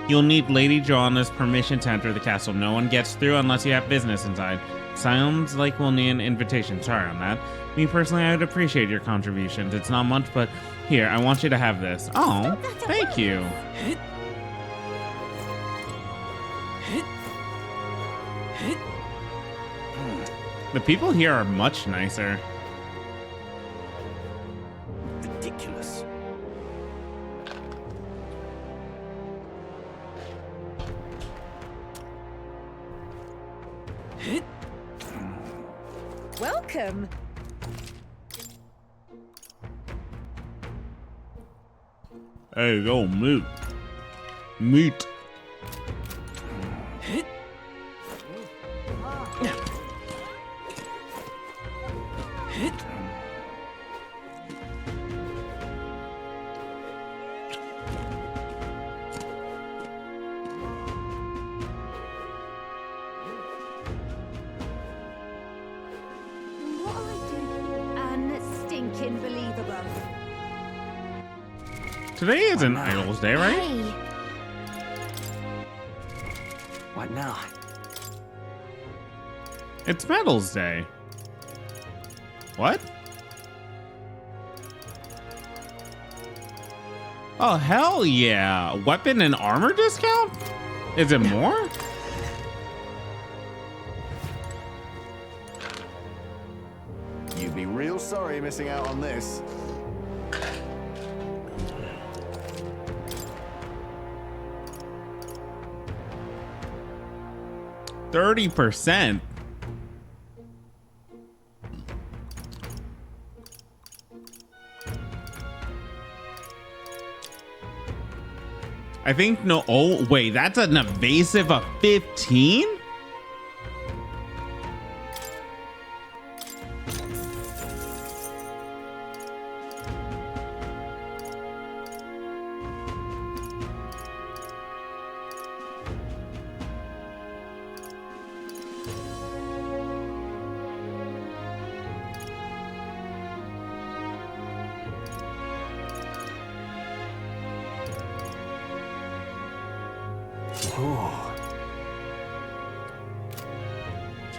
You'll need Lady Joanna's permission to enter the castle. No one gets through unless you have business inside. Sounds like we'll need an invitation. Sorry on that. Me personally, I would appreciate your contributions. It's not much, but here, I want you to have this. Oh, thank you. The people here are much nicer. Ridiculous. Welcome. Hey, go meat. Meat. Unstinking believable. Today isn't Idol's Day, right? Hey, What now? It's Medals Day. What? Oh, hell yeah. Weapon and armor discount? Is it more? You'd be real sorry missing out on this. %30%. I think no. Oh, wait, that's an evasive of 15?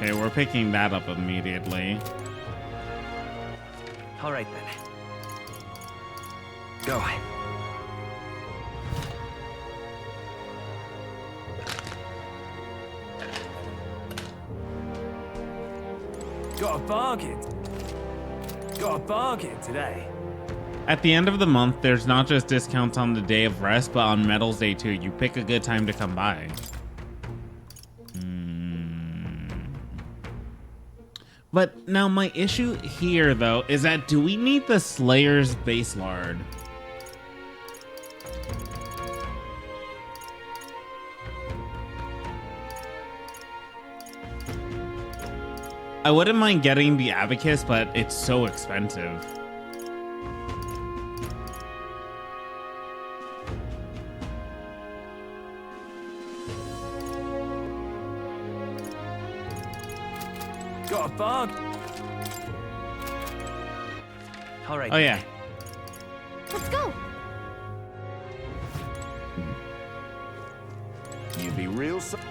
Okay, we're picking that up immediately. All right then. Go. Got a bargain. Got a bargain today. At the end of the month, there's not just discounts on the day of rest, but on Medals Day too. You pick a good time to come by. But now my issue here, though, is that do we need the Slayer's base lard? I wouldn't mind getting the Abacus, but it's so expensive. Got a bargain. All right. Oh, yeah. let's go. You'd be real sorry.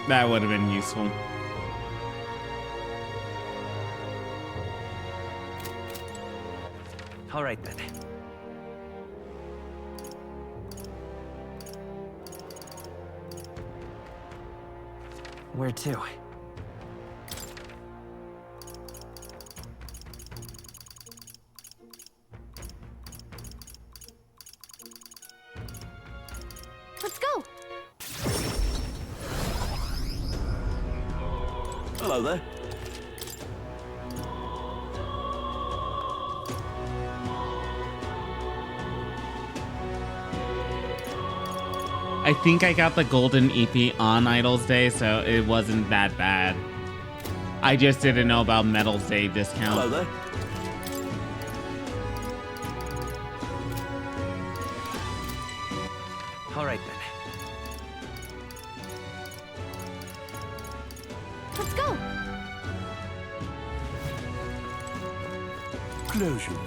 That would have been useful. All right then. Where to? Let's go. Hello there. I think I got the golden EP on Idols Day, so it wasn't that bad. I just didn't know about Medals Day discount. Hello there. All right then. Let's go. Close your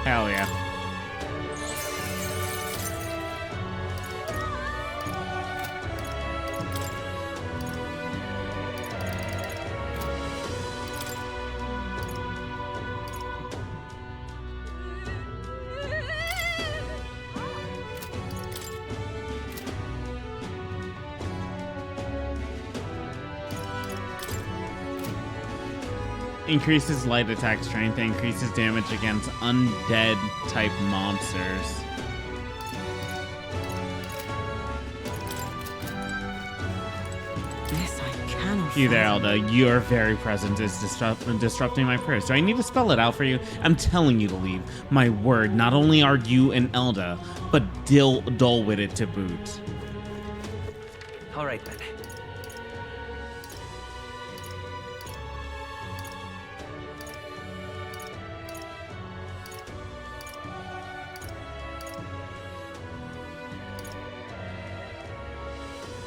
Hell yeah. Increases light attack strength and increases damage against undead type monsters. This I cannot. You there, Elda. Your very presence is disrupting my prayers. Do I need to spell it out for you? I'm telling you to leave. My word, not only are you an Elda, but dull-witted to boot. All right then.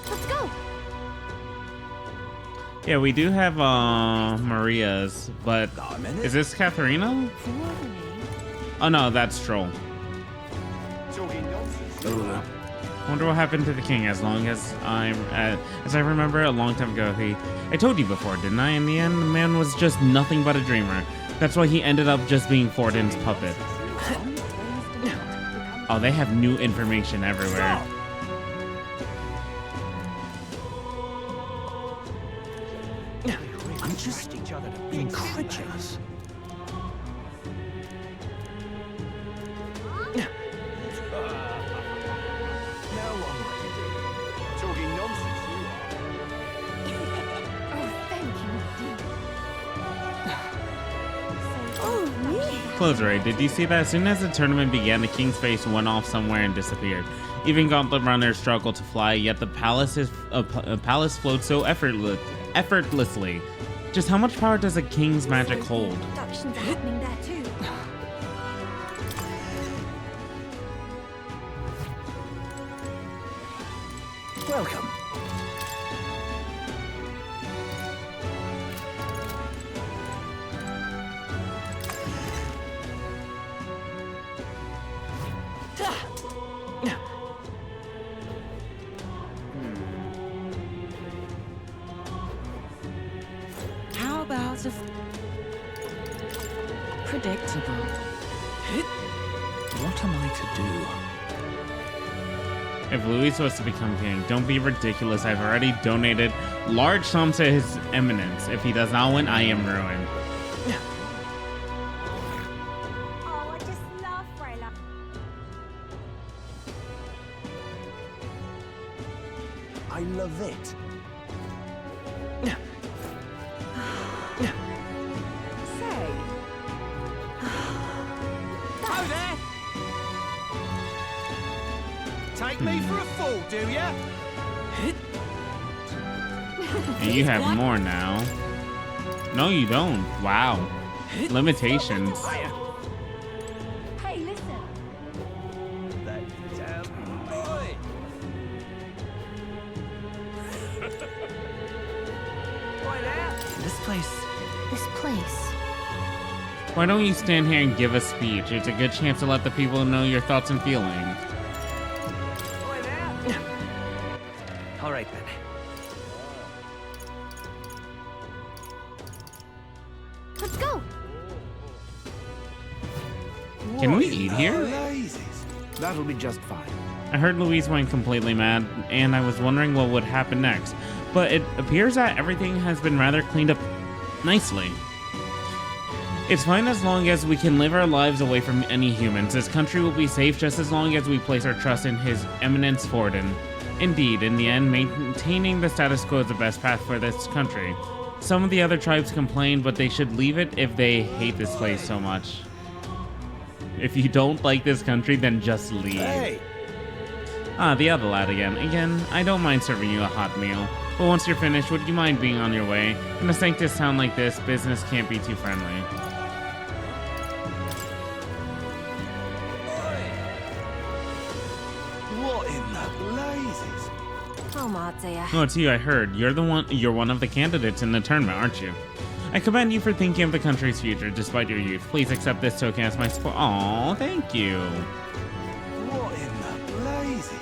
Let's go. Yeah, we do have Maria's, but is this Katharina? Oh no, that's Troll. Wonder what happened to the king. As long as as I remember, a long time ago, I told you before, didn't I? In the end, the man was just nothing but a dreamer. That's why he ended up just being Fortin's puppet. Oh, they have new information everywhere. I'm just incredulous. Closer, did you see that? As soon as the tournament began, the king's face went off somewhere and disappeared. Even Gauntlet runners struggled to fly, yet the palace floats so effortlessly. Just how much power does a king's magic hold? Abductions are happening there too. Welcome. How about a predictable? What am I to do? If Louis was to become king, don't be ridiculous. I've already donated large sums to his eminence. If he does not win, I am ruined. Oh, I just love Freyla. I love it. Say. Ho there! Take me for a fool, do ya? And you have more now. No, you don't. Wow. Limitations. Hey, listen. This place. Why don't you stand here and give a speech? It's a good chance to let the people know your thoughts and feelings. All right then. Can we eat here? That'll be just fine. I heard Louise went completely mad, and I was wondering what would happen next. But it appears that everything has been rather cleaned up nicely. It's fine as long as we can live our lives away from any humans. This country will be safe just as long as we place our trust in His Eminence Forden. Indeed, in the end, maintaining the status quo is the best path for this country. Some of the other tribes complain, but they should leave it if they hate this place so much. If you don't like this country, then just leave. Hey. Ah, the other lad again. Again, I don't mind serving you a hot meal. But once you're finished, would you mind being on your way? In a sanctus town like this, business can't be too friendly. What in the blazes? Oh, dear. Oh, it's you, I heard. You're one of the candidates in the tournament, aren't you? I commend you for thinking of the country's future despite your youth. Please accept this token as my support. Aw, thank you. What in the blazes?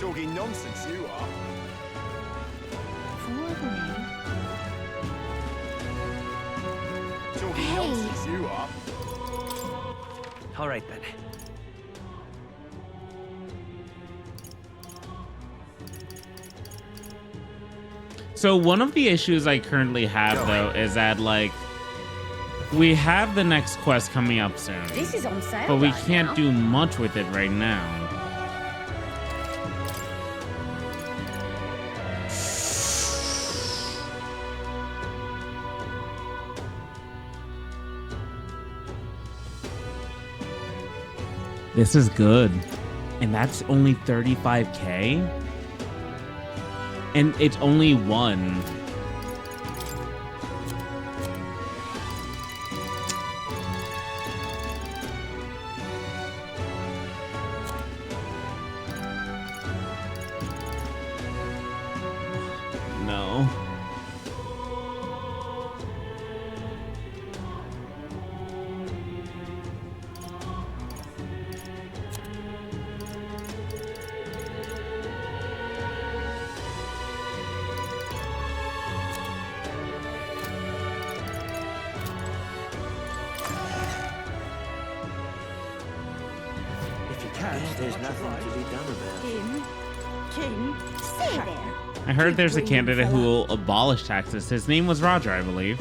Talking nonsense, you are. Talking nonsense, you are. All right then. So one of the issues I currently have, though, is that, like, we have the next quest coming up soon. This is on sale but we right can't now. do much with it right now. This is good. And that's only 35k? And it's only one. No. There's nothing to be done about it. King, stay there. I heard there's a candidate who will abolish taxes. His name was Roger, I believe.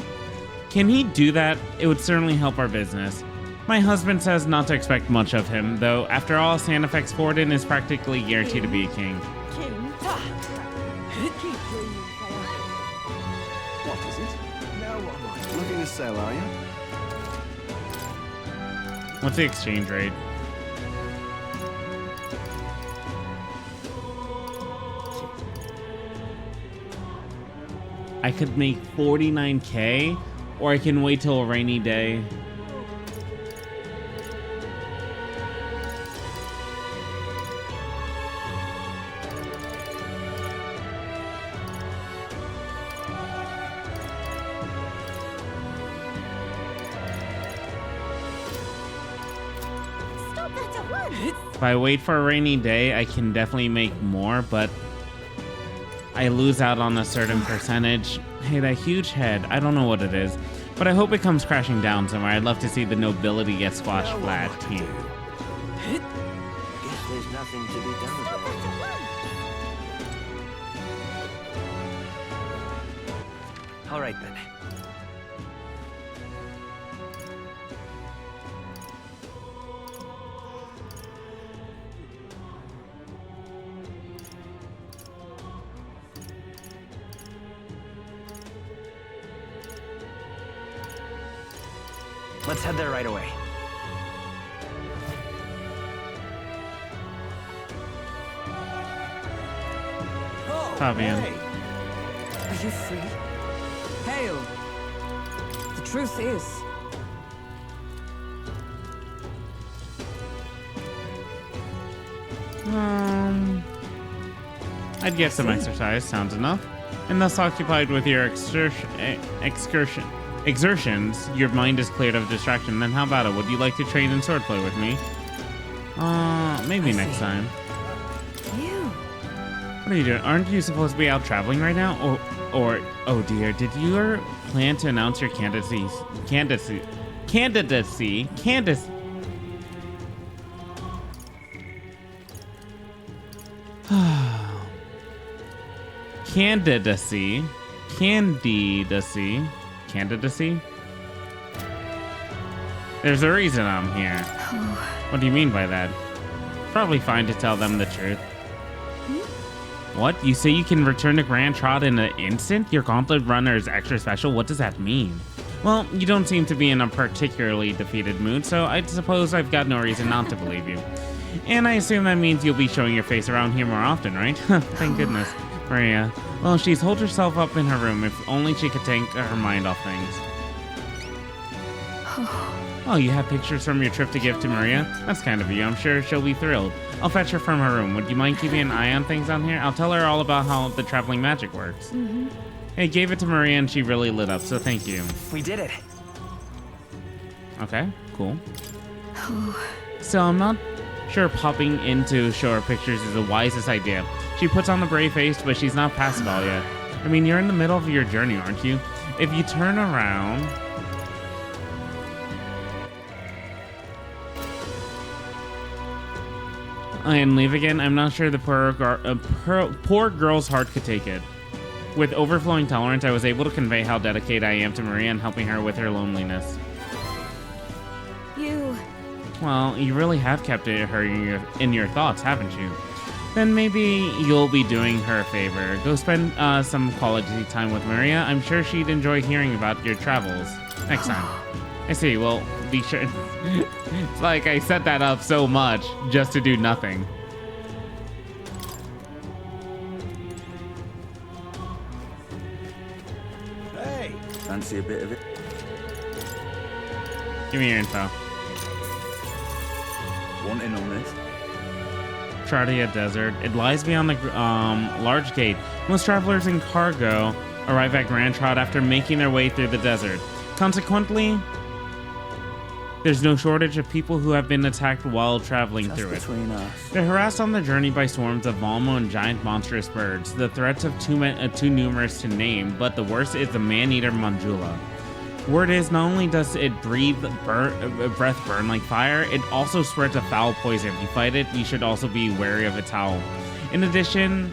Can he do that? It would certainly help our business. My husband says not to expect much of him, though after all, Sandifex Forden is practically guaranteed to be a king. King, What is it? Now what am I? Looking to sell, are you? What's the exchange rate? I could make 49k, or I can wait till a rainy day. stop that at once. If I wait for a rainy day, I can definitely make more, but I lose out on a certain percentage. Hey, that huge head, I don't know what it is, but I hope it comes crashing down somewhere. I'd love to see the nobility get squashed flat. Guess there's nothing to be done Stop about that it. at once. All right then. Let's head there right away. Fabian. Are you free? Hail! The truth is, I'd get some exercise, sounds enough. And thus occupied with your exertions, your mind is cleared of distraction. Then how about it? Would you like to train in swordplay with me? Maybe next time. What are you doing? Aren't you supposed to be out traveling right now? Or, oh dear, did your plan to announce your candidacy. Candidacy. Candidacy? There's a reason I'm here. What do you mean by that? Probably fine to tell them the truth. What? You say you can return to Grand Trot in an instant? Your gauntlet runner is extra special? What does that mean? Well, you don't seem to be in a particularly defeated mood, so I suppose I've got no reason not to believe you. And I assume that means you'll be showing your face around here more often, right? Thank goodness. Maria. Well, she's holed herself up in her room. If only she could take her mind off things. Oh, you have pictures from your trip to give to Maria? That's kind of you. I'm sure she'll be thrilled. I'll fetch her from her room. Would you mind keeping an eye on things on here? I'll tell her all about how the traveling magic works. I gave it to Maria and she really lit up, so thank you. We did it. Okay, cool. So I'm not sure popping in to show her pictures is the wisest idea. She puts on the brave face, but she's not past it all yet. I mean, you're in the middle of your journey, aren't you? If you turn around... and leave again, I'm not sure the poor girl's heart could take it. With overflowing tolerance, I was able to convey how dedicated I am to Maria and helping her with her loneliness. Well, you really have kept her in your thoughts, haven't you? Then maybe you'll be doing her a favor. Go spend some quality time with Maria. I'm sure she'd enjoy hearing about your travels next time. I see. Well, be sure. It's like I set that up so much just to do nothing. Hey, fancy a bit of it? Give me your info. Wanting on this? Chardia Desert. It lies beyond the large gate. Most travelers in cargo arrive at Grand Trot after making their way through the desert. Consequently, there's no shortage of people who have been attacked while traveling through it. They're harassed on their journey by swarms of Malmo and giant monstrous birds. The threats are too numerous to name, but the worst is the man-eater Manjula. Word is, not only does it breath burn like fire, it also spreads a foul poison. If you fight it, you should also be wary of its howl. In addition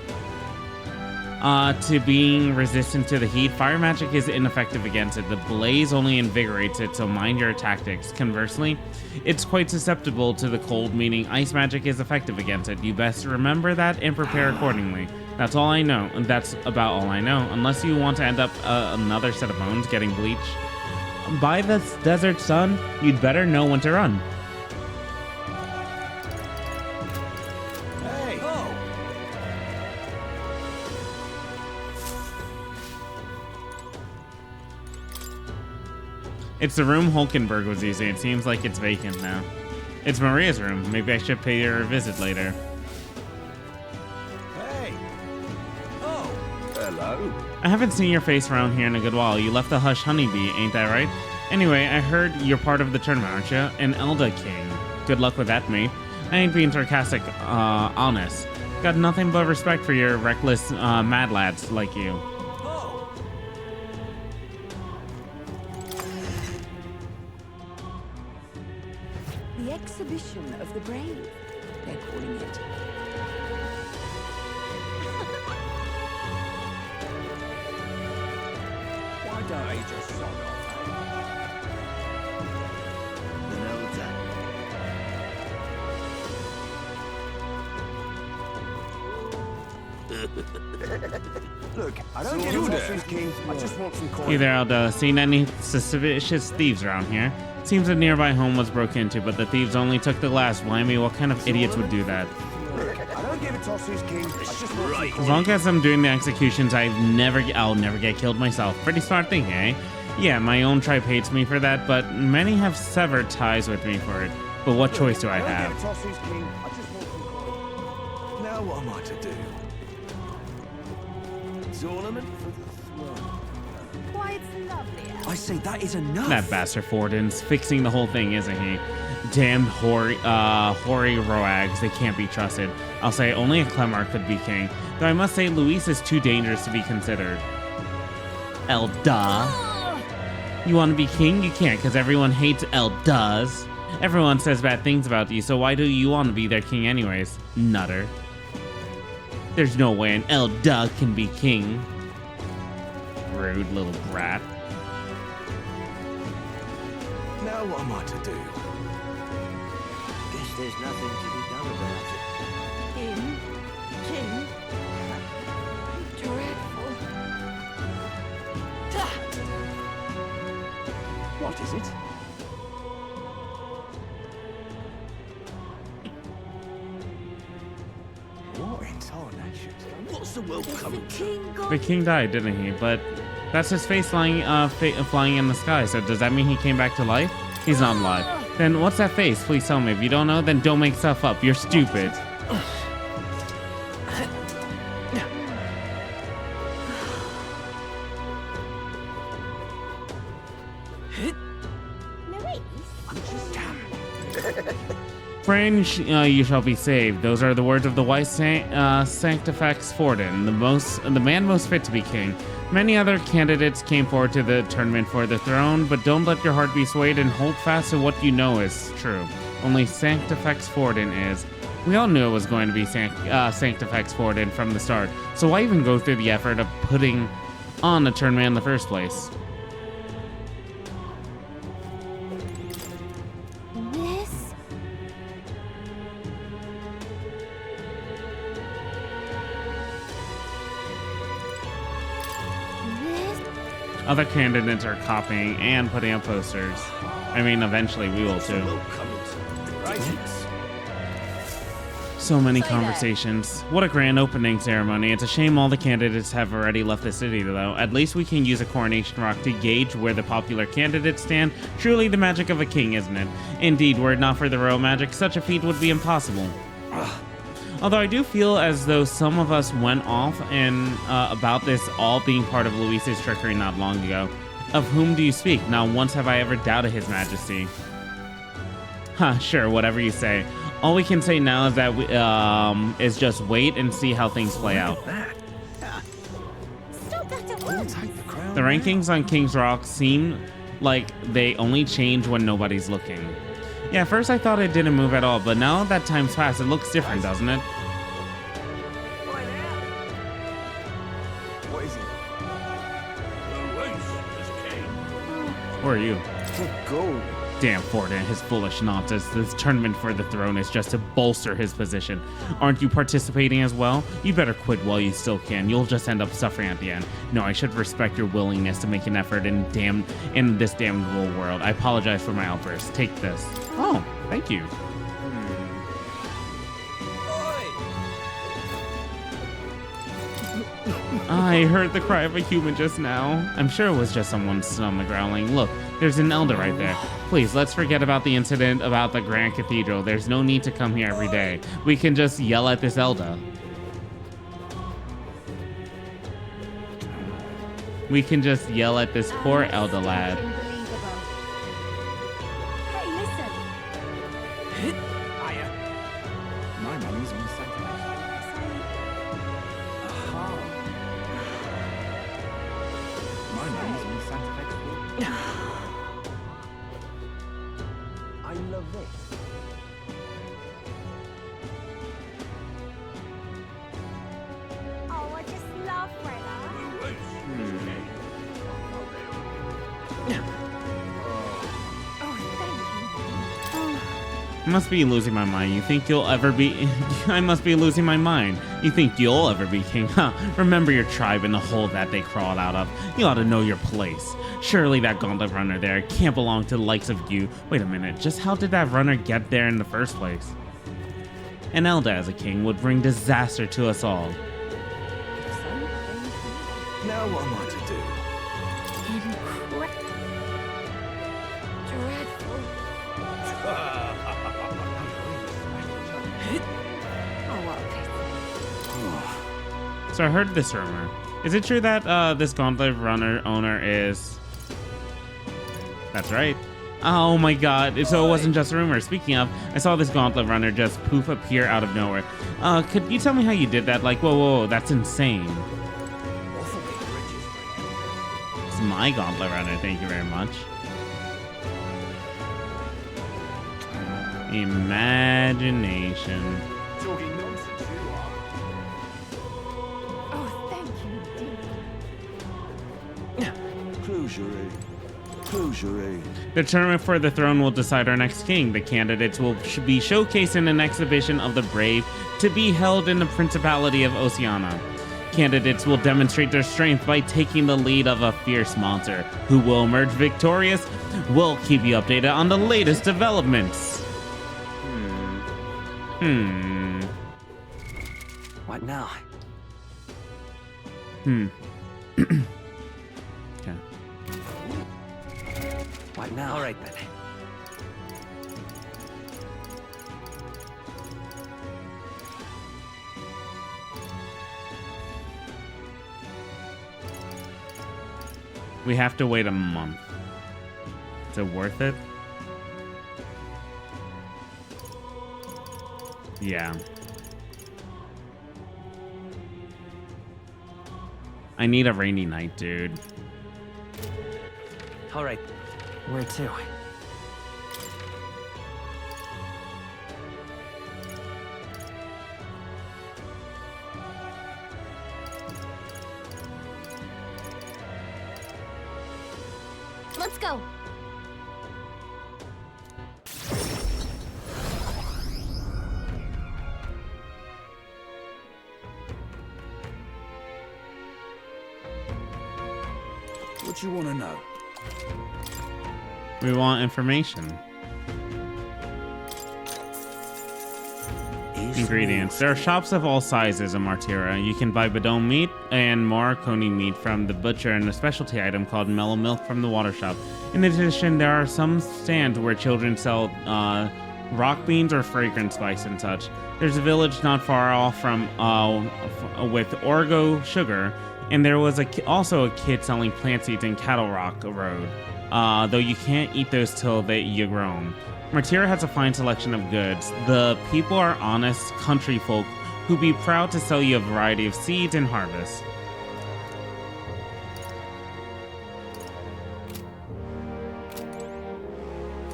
to being resistant to the heat, fire magic is ineffective against it. The blaze only invigorates it, so mind your tactics. Conversely, it's quite susceptible to the cold, meaning ice magic is effective against it. You best remember that and prepare accordingly. That's all I know, and that's about all I know. Unless you want to end up another set of bones getting bleached by the desert sun, you'd better know when to run. Hey! Oh! It's the room Hulkenberg was using. It seems like it's vacant now. It's Maria's room. Maybe I should pay her a visit later. Hey! Oh! Hello. I haven't seen your face around here in a good while. You left the Hush Honeybee, ain't that right? Anyway, I heard you're part of the tournament, aren't you? An Elda King. Good luck with that, mate. I ain't being sarcastic, honest. Got nothing but respect for your reckless, mad lads like you. The exhibition of the brave, they're calling it. Why don't he just sod off, eh? An elder. Look, I don't get it, King. I just want some coin. Hey there, Elda. Seen any suspicious thieves around here? Seems a nearby home was broken into, but the thieves only took the glass. Blimey, what kind of idiots would do that? I don't give it tosses, King. I just want some coin. As long as I'm doing the executions, I'll never get killed myself. Pretty smart thing, eh? Yeah, my own tribe hates me for that, but many have severed ties with me for it. But what choice do I have? Now what am I to do? Tournament for the throne. Why, it's lovely out. I say that is enough. That bastard Forden's fixing the whole thing, isn't he? Damned hoary roags, they can't be trusted. I'll say only a Clemar could be king, though I must say Luis is too dangerous to be considered. Elda. You want to be king? You can't, because everyone hates does. Everyone says bad things about you, so why do you want to be their king anyways? Nutter. There's no way an Duh can be king. Rude little brat. Now what am I to do? Guess there's nothing to be done about it. King? Dreadful. What is it? What in tarnation? What's the world coming to? The king died, didn't he? But that's his face flying in the sky. So does that mean he came back to life? He's not alive. Then what's that face? Please tell me. If you don't know, then don't make stuff up. You're stupid. Friend, you shall be saved. Those are the words of the wise Sanctifex Forden, the man most fit to be king. Many other candidates came forward to the tournament for the throne, but don't let your heart be swayed and hold fast to what you know is true. Only Sanctifex Forden is. We all knew it was going to be Sanctifex Forden from the start, so why even go through the effort of putting on a tournament in the first place? Other candidates are copying and putting up posters. I mean, eventually we will too. So many conversations. What a grand opening ceremony. It's a shame all the candidates have already left the city, though. At least we can use a coronation rock to gauge where the popular candidates stand. Truly the magic of a king, isn't it? Indeed, were it not for the royal magic, such a feat would be impossible. Although I do feel as though some of us went off and about this all being part of Luis's trickery not long ago. Of whom do you speak? Not once have I ever doubted his majesty. Huh, sure, whatever you say. All we can say now is that we is just wait and see how things play out. The rankings on King's Rock seem like they only change when nobody's looking. Yeah, at first I thought it didn't move at all, but now that time's passed, it looks different, doesn't it? What is it? Who are you? Go. Damn Forden, his foolish nonsense. This tournament for the throne is just to bolster his position. Aren't you participating as well? You better quit while you still can. You'll just end up suffering at the end. No, I should respect your willingness to make an effort in this damnable world. I apologize for my outburst. Take this. Oh, thank you. I heard the cry of a human just now. I'm sure it was just someone's stomach growling. Look, there's an elder right there. Please, let's forget about the incident about the Grand Cathedral. There's no need to come here every day. We can just yell at this elder. We can just yell at this poor elder lad. Hey, listen. My money's on Sanctifex. My money's on Sanctifex. I love this. Oh, I just love Rella. I must be losing my mind. You think you'll ever be... I must be losing my mind. You think you'll ever be king, huh? Remember your tribe and the hole that they crawled out of. You ought to know your place. Surely that gauntlet runner there can't belong to the likes of you. Wait a minute, just how did that runner get there in the first place? An Elder as a king would bring disaster to us all. Now what am I to do? Dreadful. So I heard this rumor. Is it true that this gauntlet runner owner is... That's right. Oh my god, so it wasn't just a rumor. Speaking of, I saw this gauntlet runner just poof appear out of nowhere. Could you tell me how you did that? Like, whoa, that's insane. Awful big bridges. It's my gauntlet runner. Thank you very much. Imagination. Talking nonsense, you are. Oh, thank you, dear. Close your eyes. Close your eyes. The tournament for the throne will decide our next king. The candidates will be showcased in an exhibition of the brave to be held in the Principality of Oceania. Candidates will demonstrate their strength by taking the lead of a fierce monster. Who will emerge victorious? We'll keep you updated on the latest developments. What now? Okay. What now? All right then. We have to wait a month. Is it worth it? Yeah. I need a rainy night, dude. All right. Where to? Let's go. What you want to know? We want information. Ingredients. There are shops of all sizes in Martira. You can buy Badon meat and Moroconi meat from the butcher and a specialty item called mellow milk from the water shop. In addition, there are some stands where children sell rock beans or fragrant spice and such. There's a village not far off from with Orgo sugar, and there was also a kid selling plant seeds in Cattle Rock Road. Though you can't eat those till you grown. Martira has a fine selection of goods. The people are honest country folk who be proud to sell you a variety of seeds and harvests.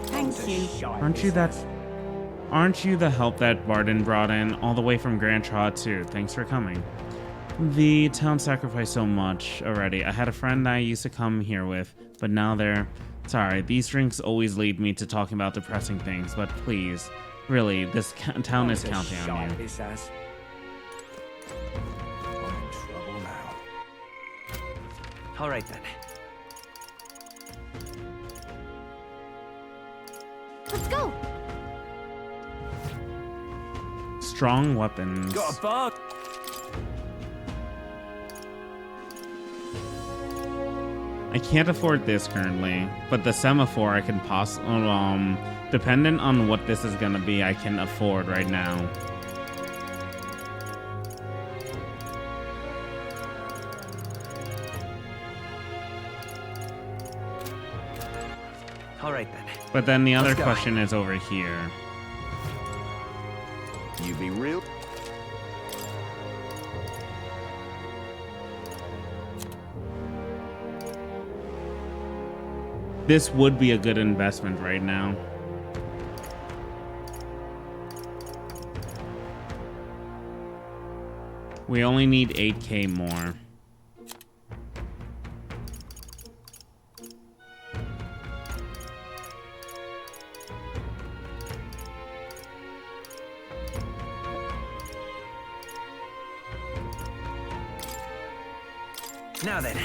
Thank you. Aren't you the help that Barden brought in all the way from Grand Trot too? Thanks for coming. The town sacrificed so much already. I had a friend that I used to come here with, but now they're... Sorry, these drinks always lead me to talking about depressing things, but please, really, this town is counting on you. I'm in trouble now. All right then. Let's go. Strong weapons. Got a bar. I can't afford this currently, but the semaphore I can dependent on what this is gonna be, I can afford right now. All right then. But then the other question is over here. You be real. This would be a good investment right now. We only need 8K more. Now then.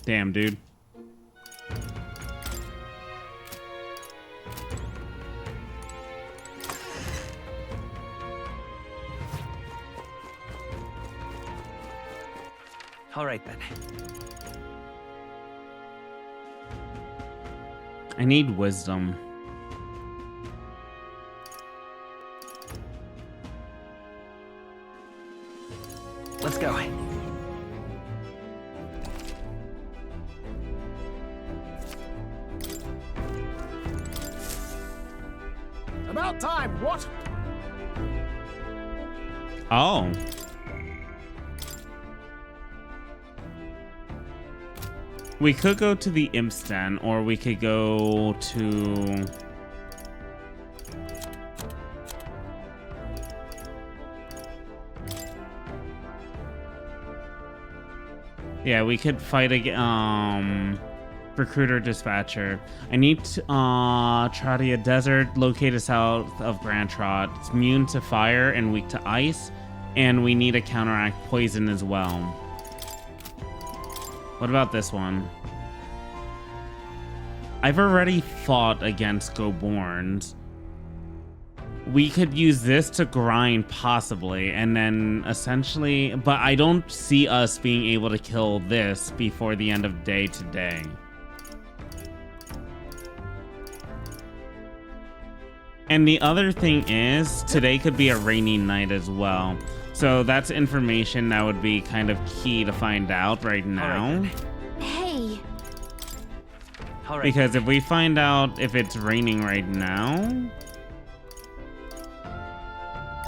Damn, dude. All right then. I need wisdom. Let's go. About time, what? Oh. We could go to the Imp's Den, or we could go to... Yeah, we could fight again. Recruiter Dispatcher. I need to Tradia Desert, located south of Grand Trot. It's immune to fire and weak to ice, and we need to counteract poison as well. What about this one? I've already fought against Goborns. We could use this to grind possibly, and then essentially, but I don't see us being able to kill this before the end of day today. And the other thing is, today could be a rainy night as well. So that's information that would be kind of key to find out right now. Hey. Because if we find out if it's raining right now...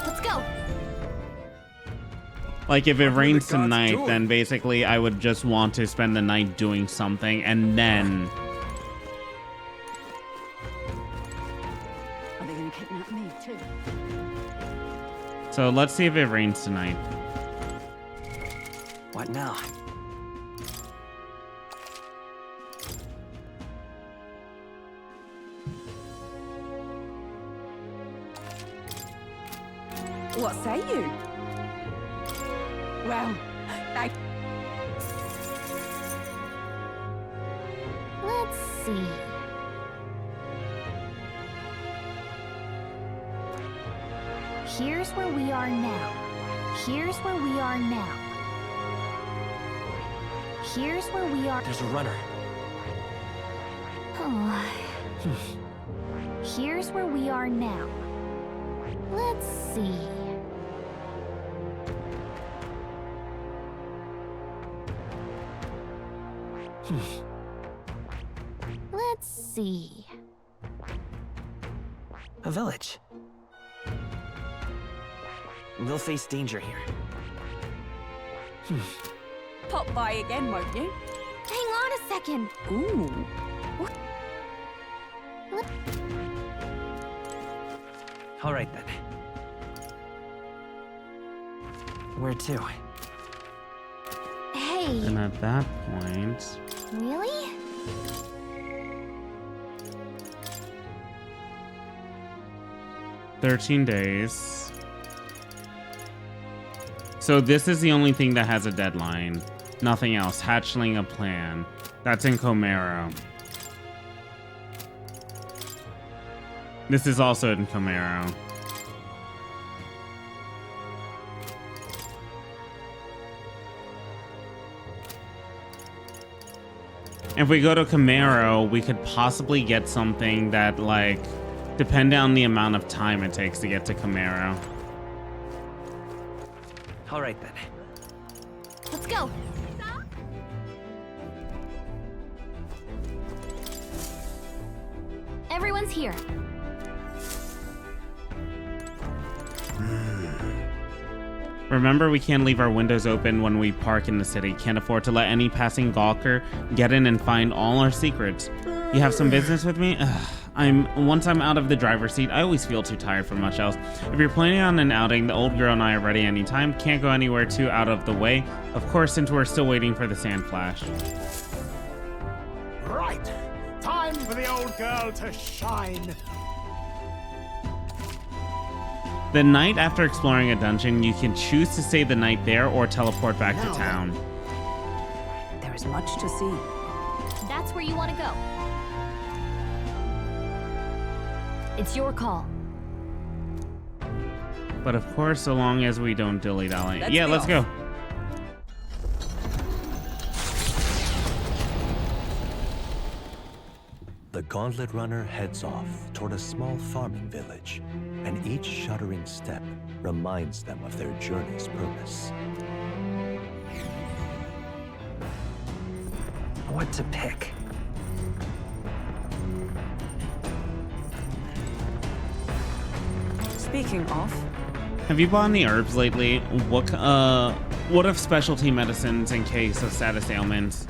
Let's go. Like if it rains tonight, then basically I would just want to spend the night doing something and then... Are they gonna kidnap me too? So let's see if it rains tonight. What now? What say you? Well, Let's see. Here's where we are now. Here's where we are now. Here's where we are. There's a runner. Oh. Here's where we are now. Let's see. Let's see. A village. We'll face danger here. pop by again, won't you? Hang on a second. Ooh. What? All right then. Where to? Hey. And at that point... Really? $13 days. So this is the only thing that has a deadline. Nothing else. Hatchling a plan. That's in Comero. This is also in Comero. If we go to Comero, we could possibly get something that, like, depending on the amount of time it takes to get to Comero. All right then. Let's go. Everyone's here. Remember, we can't leave our windows open when we park in the city. Can't afford to let any passing gawker get in and find all our secrets. You have some business with me? Once I'm out of the driver's seat, I always feel too tired for much else. If you're planning on an outing, the old girl and I are ready anytime. Can't go anywhere too out of the way. Of course, since we're still waiting for the sand flash. Right. Time for the old girl to shine. The night after exploring a dungeon, you can choose to stay the night there or teleport back to town. There There's much to see. That's where you want to go. It's your call. But of course, so long as we don't dilly-dally. Let's Yeah, be let's off. go. The Gauntlet Runner heads off toward a small farming village, and each shuddering step reminds them of their journey's purpose. What to pick? Speaking of, Have you bought any herbs lately? What of specialty medicines in case of status ailments?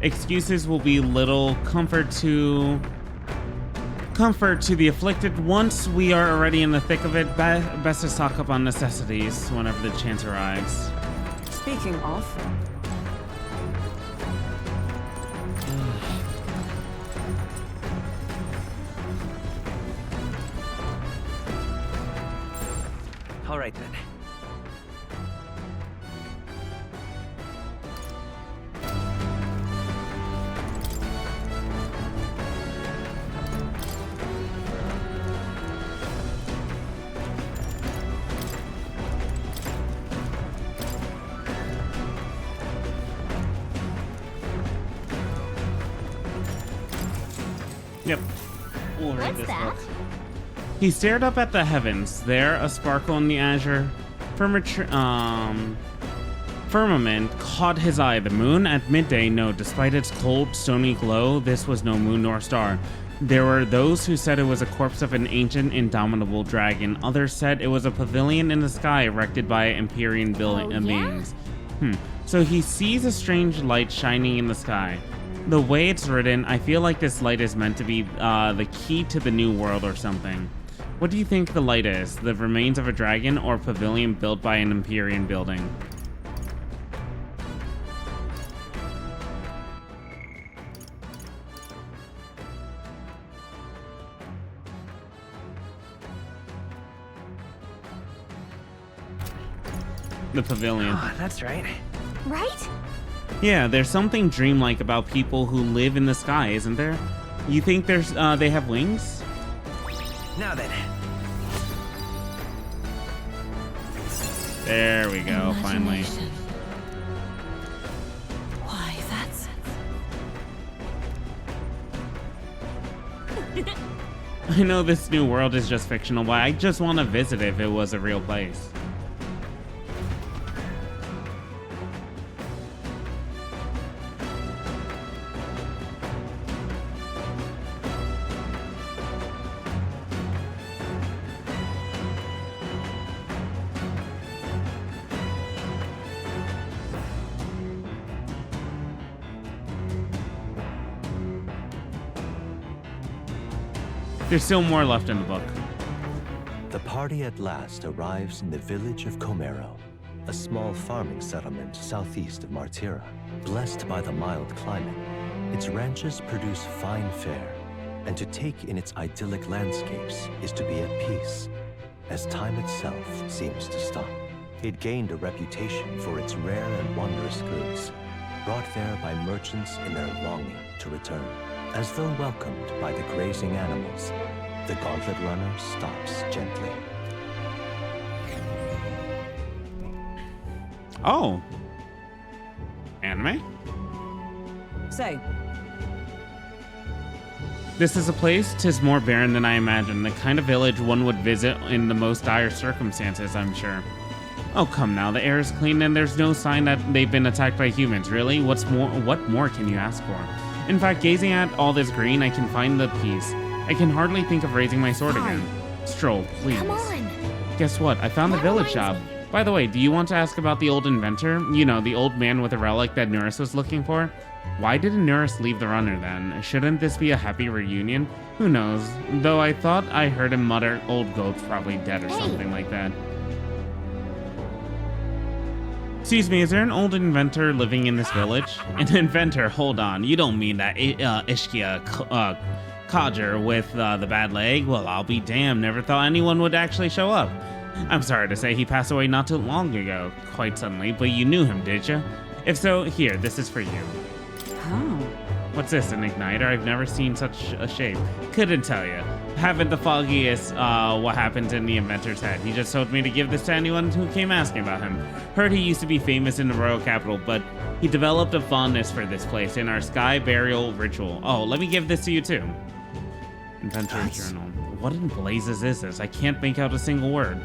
Excuses will be little comfort to the afflicted. Once we are already in the thick of it, best to stock up on necessities whenever the chance arrives. speaking of, All right then. Yep. We'll read What's this that? book. He stared up at the heavens. There, a sparkle in the azure firmament caught his eye. The moon at midday. No, despite its cold, stony glow, this was no moon nor star. There were those who said it was a corpse of an ancient, indomitable dragon. Others said it was a pavilion in the sky erected by Empyrean beings. So he sees a strange light shining in the sky. The way it's written, I feel like this light is meant to be the key to the new world or something. What do you think the light is? The remains of a dragon or pavilion built by an Empyrean building? The pavilion. Oh, that's right. Right? Yeah, there's something dreamlike about people who live in the sky, isn't there? You think they have wings? Now then. There we go, finally. Imagination. Why, that's... I know this new world is just fictional, but I just want to visit if it was a real place. There's still more left in the book. The party at last arrives in the village of Comero, a small farming settlement southeast of Martira. Blessed by the mild climate, its ranches produce fine fare, and to take in its idyllic landscapes is to be at peace, as time itself seems to stop. It gained a reputation for its rare and wondrous goods, brought there by merchants in their longing to return. As though welcomed by the grazing animals, the Gauntlet Runner stops gently. Oh. Anime? say, This is a place, 'tis more barren than I imagined. The kind of village one would visit in the most dire circumstances, I'm sure. Oh, come now, the air is clean and there's no sign that they've been attacked by humans. Really? What more can you ask for? In fact, gazing at all this green, I can find the peace. I can hardly think of raising my sword again. Stroll, please. Come on. Guess what? I found the village shop. By the way, do you want to ask about the old inventor? You know, the old man with a relic that Nuris was looking for? Why didn't Nuris leave the runner then? Shouldn't this be a happy reunion? Who knows? Though I thought I heard him mutter, old goat's probably dead or something like that. Excuse me, is there an old inventor living in this village? An inventor? Hold on. You don't mean that Ishkia codger with the bad leg? Well, I'll be damned. Never thought anyone would actually show up. I'm sorry to say he passed away not too long ago, quite suddenly, but you knew him, did you? If so, here, this is for you. Oh. What's this, an igniter? I've never seen such a shape. Couldn't tell you. Haven't the foggiest what happened in the inventor's head. He just told me to give this to anyone who came asking about him. Heard he used to be famous in the royal capital, but he developed a fondness for this place in our sky burial ritual. Oh, let me give this to you too. Inventor's journal. What in blazes is this? I can't make out a single word.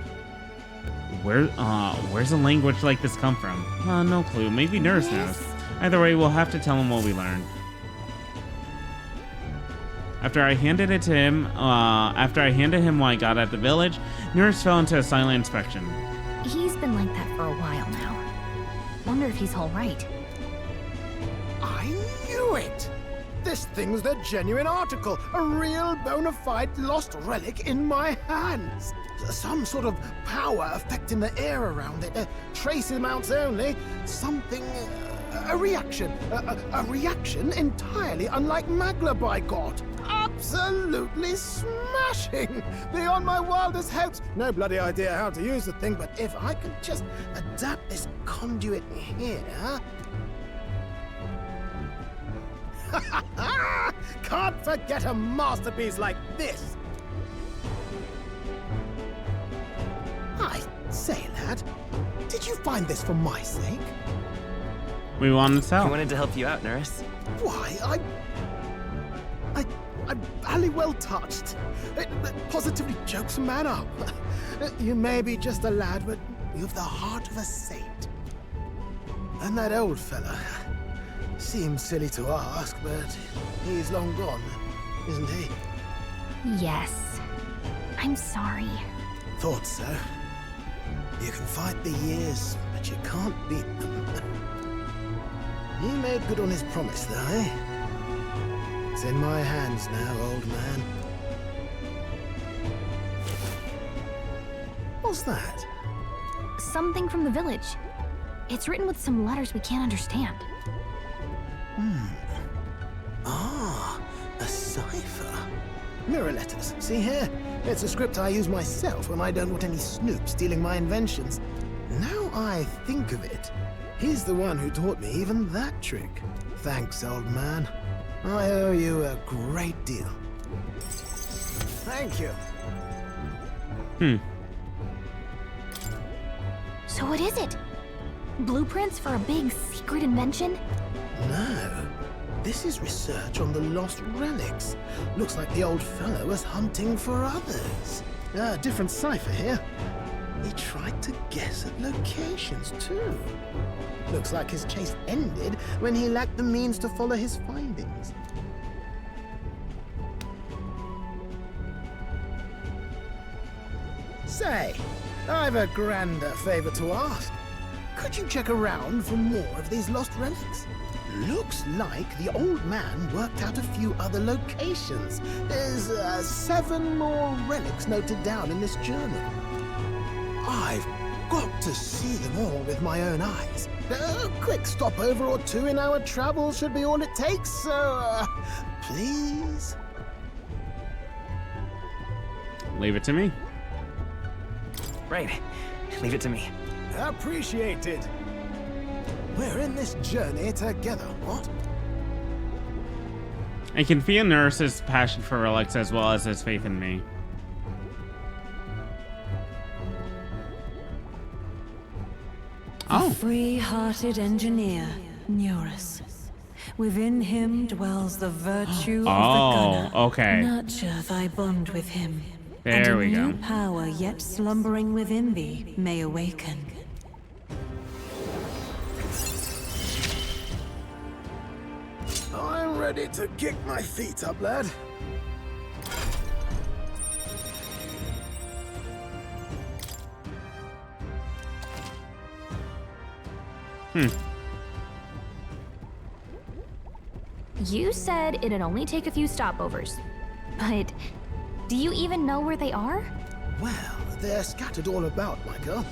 Where's a language like this come from? No clue. Maybe Nurse knows. Either way, we'll have to tell him what we learned. After I handed him what I got at the village, Nurse fell into a silent inspection. He's been like that for a while now. Wonder if he's all right. I knew it! This thing's the genuine article, a real bona fide lost relic in my hands. Some sort of power affecting the air around it, trace amounts only, something, a reaction. A reaction entirely unlike Magla, by God. Absolutely smashing! Beyond my wildest hopes. No bloody idea how to use the thing, but if I could just adapt this conduit here... Can't forget a masterpiece like this! I say, lad, did you find this for my sake? We wanted to sell. We wanted to help you out, Nurse. Why, I'm barely well touched. It positively jokes a man up. You may be just a lad, but you've the heart of a saint. And that old fella... Seems silly to ask, but he's long gone, isn't he? Yes. I'm sorry. Thought so. You can fight the years, but you can't beat them. He made good on his promise, though, eh? It's in my hands now, old man. What's that? Something from the village. It's written with some letters we can't understand. A cipher. Mirror letters. See here? It's a script I use myself when I don't want any snoop stealing my inventions. Now I think of it, he's the one who taught me even that trick. Thanks, old man. I owe you a great deal. Thank you. So what is it? Blueprints for a big secret invention? No. This is research on the lost relics. Looks like the old fellow was hunting for others. Different cipher here. He tried to guess at locations, too. Looks like his chase ended when he lacked the means to follow his findings. Say, I've a grander favor to ask. Could you check around for more of these lost relics? Looks like the old man worked out a few other locations. There's 7 more relics noted down in this journal. I've got to see them all with my own eyes. A quick stopover or 2 in our travels should be all it takes, so please? Leave it to me. Right. Leave it to me. Appreciated. We're in this journey together, what? I can feel Nurse's passion for relics as well as his faith in me. The free-hearted engineer, Neurus. Within him dwells the virtue of the gunner. Okay. Nurture thy bond with him. There we go. And a new power yet slumbering within thee may awaken. I'm ready to kick my feet up, lad. You said it'd only take a few stopovers. But do you even know where they are? Well, they're scattered all about, my girl.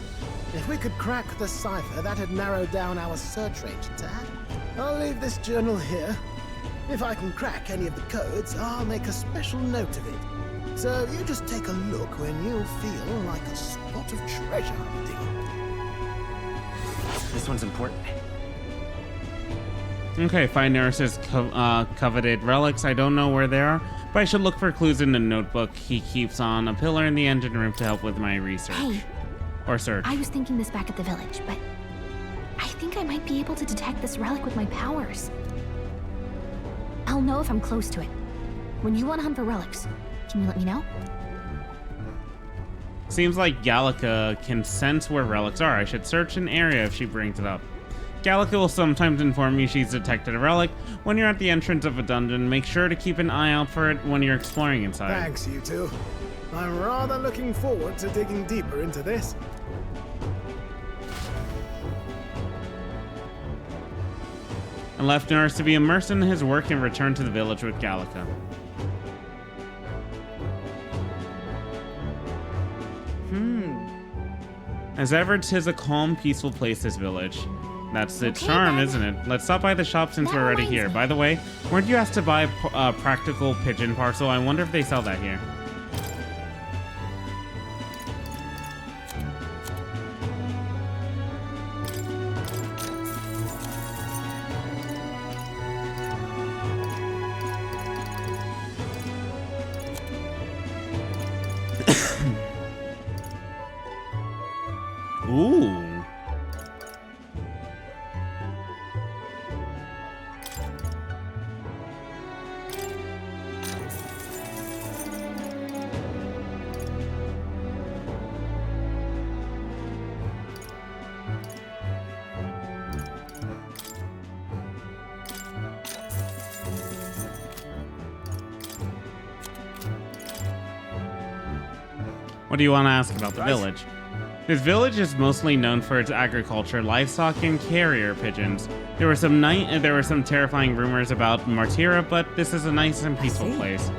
If we could crack the cipher, that'd narrow down our search range a tad. I'll leave this journal here. If I can crack any of the codes, I'll make a special note of it. So you just take a look when you feel like a spot of treasure hunting. This one's important. Okay, find Nurse's coveted relics. I don't know where they are, but I should look for clues in the notebook he keeps on a pillar in the engine room to help with my research. Hey. Or search. I was thinking this back at the village, but I think I might be able to detect this relic with my powers. I'll know if I'm close to it. When you want to hunt for relics, can you let me know? Seems like Gallica can sense where relics are. I should search an area if she brings it up. Gallica will sometimes inform you she's detected a relic. When you're at the entrance of a dungeon, make sure to keep an eye out for it when you're exploring inside. Thanks, you two. I'm rather looking forward to digging deeper into this. And left Nurse to be immersed in his work and return to the village with Gallica. As ever, 'tis a calm, peaceful place, this village. That's its charm, isn't it? Let's stop by the shop since we're already here. By the way, weren't you asked to buy a practical pigeon parcel? I wonder if they sell that here. Ooh. What do you want to ask about the village? This village is mostly known for its agriculture, livestock, and carrier pigeons. There were some terrifying rumors about Martira, but this is a nice and peaceful place.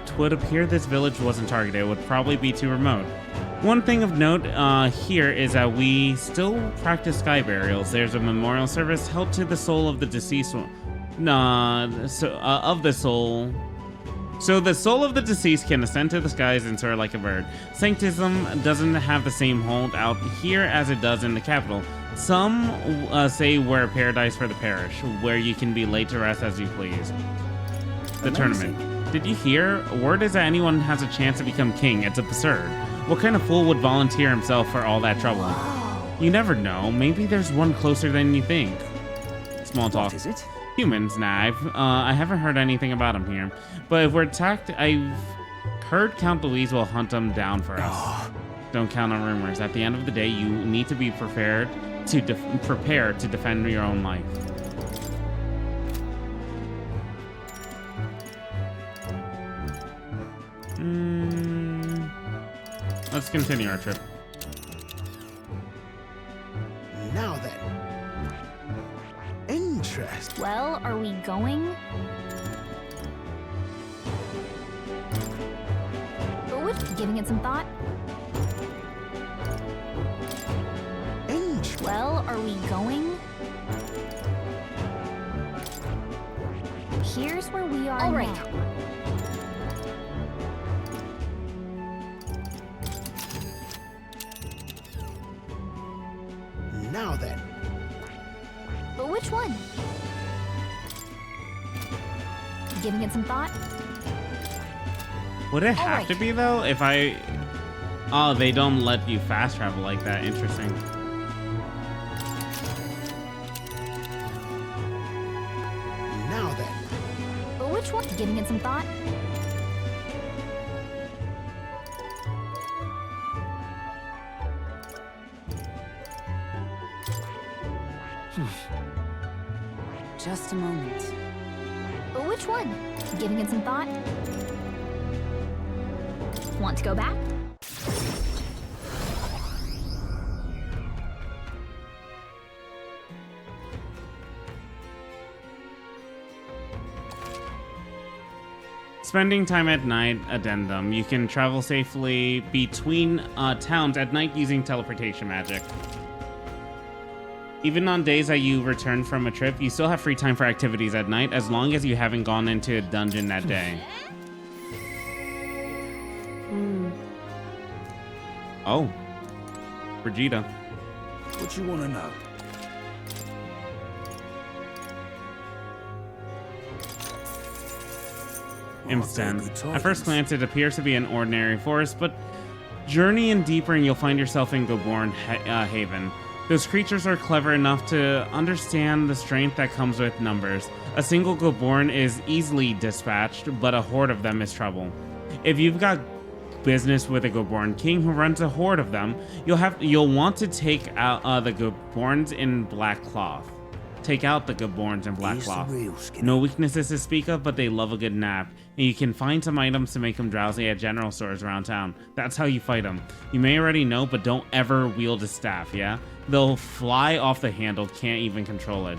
Twould appear this village wasn't targeted. It would probably be too remote. One thing of note here is that we still practice sky burials. There's a memorial service held to the soul of the deceased one. So the soul of the deceased can ascend to the skies and soar like a bird. Sanctism doesn't have the same hold out here as it does in the capital. Some say we're a paradise for the parish, where you can be laid to rest as you please. The tournament. Did you hear? Word is that anyone has a chance to become king. It's absurd. What kind of fool would volunteer himself for all that trouble? You never know. Maybe there's one closer than you think. Small talk. What is it? Humans, nah. I haven't heard anything about them here. But if we're attacked, I've heard Count Louise will hunt them down for us. Don't count on rumors. At the end of the day, you need to be prepared to defend your own life. Let's continue our trip. Now then. Interest. Well, are we going? Giving it some thought? Well, are we going? Here's where we are now. Now then. But which one? Giving it some thought? Would it have to be, though? If I... Oh, they don't let you fast travel like that. Interesting. Now then. But which one? Giving it some thought? Just a moment. But which one? Giving it some thought? Want to go back? Spending time at night, addendum. You can travel safely between towns at night using teleportation magic. Even on days that you return from a trip, you still have free time for activities at night as long as you haven't gone into a dungeon that day. Oh, Brigida. What you want to know? instant. At first glance, it appears to be an ordinary forest, but journey in deeper and you'll find yourself in Goborn Haven. Those creatures are clever enough to understand the strength that comes with numbers. A single Goborn is easily dispatched, but a horde of them is trouble. If you've got business with a Goborn king who runs a horde of them, you'll want to take out the Goborns in black cloth. Take out the Goborns in black cloth. No weaknesses to speak of, but they love a good nap. And you can find some items to make them drowsy at general stores around town. That's how you fight them. You may already know, but don't ever wield a staff, yeah? They'll fly off the handle, can't even control it.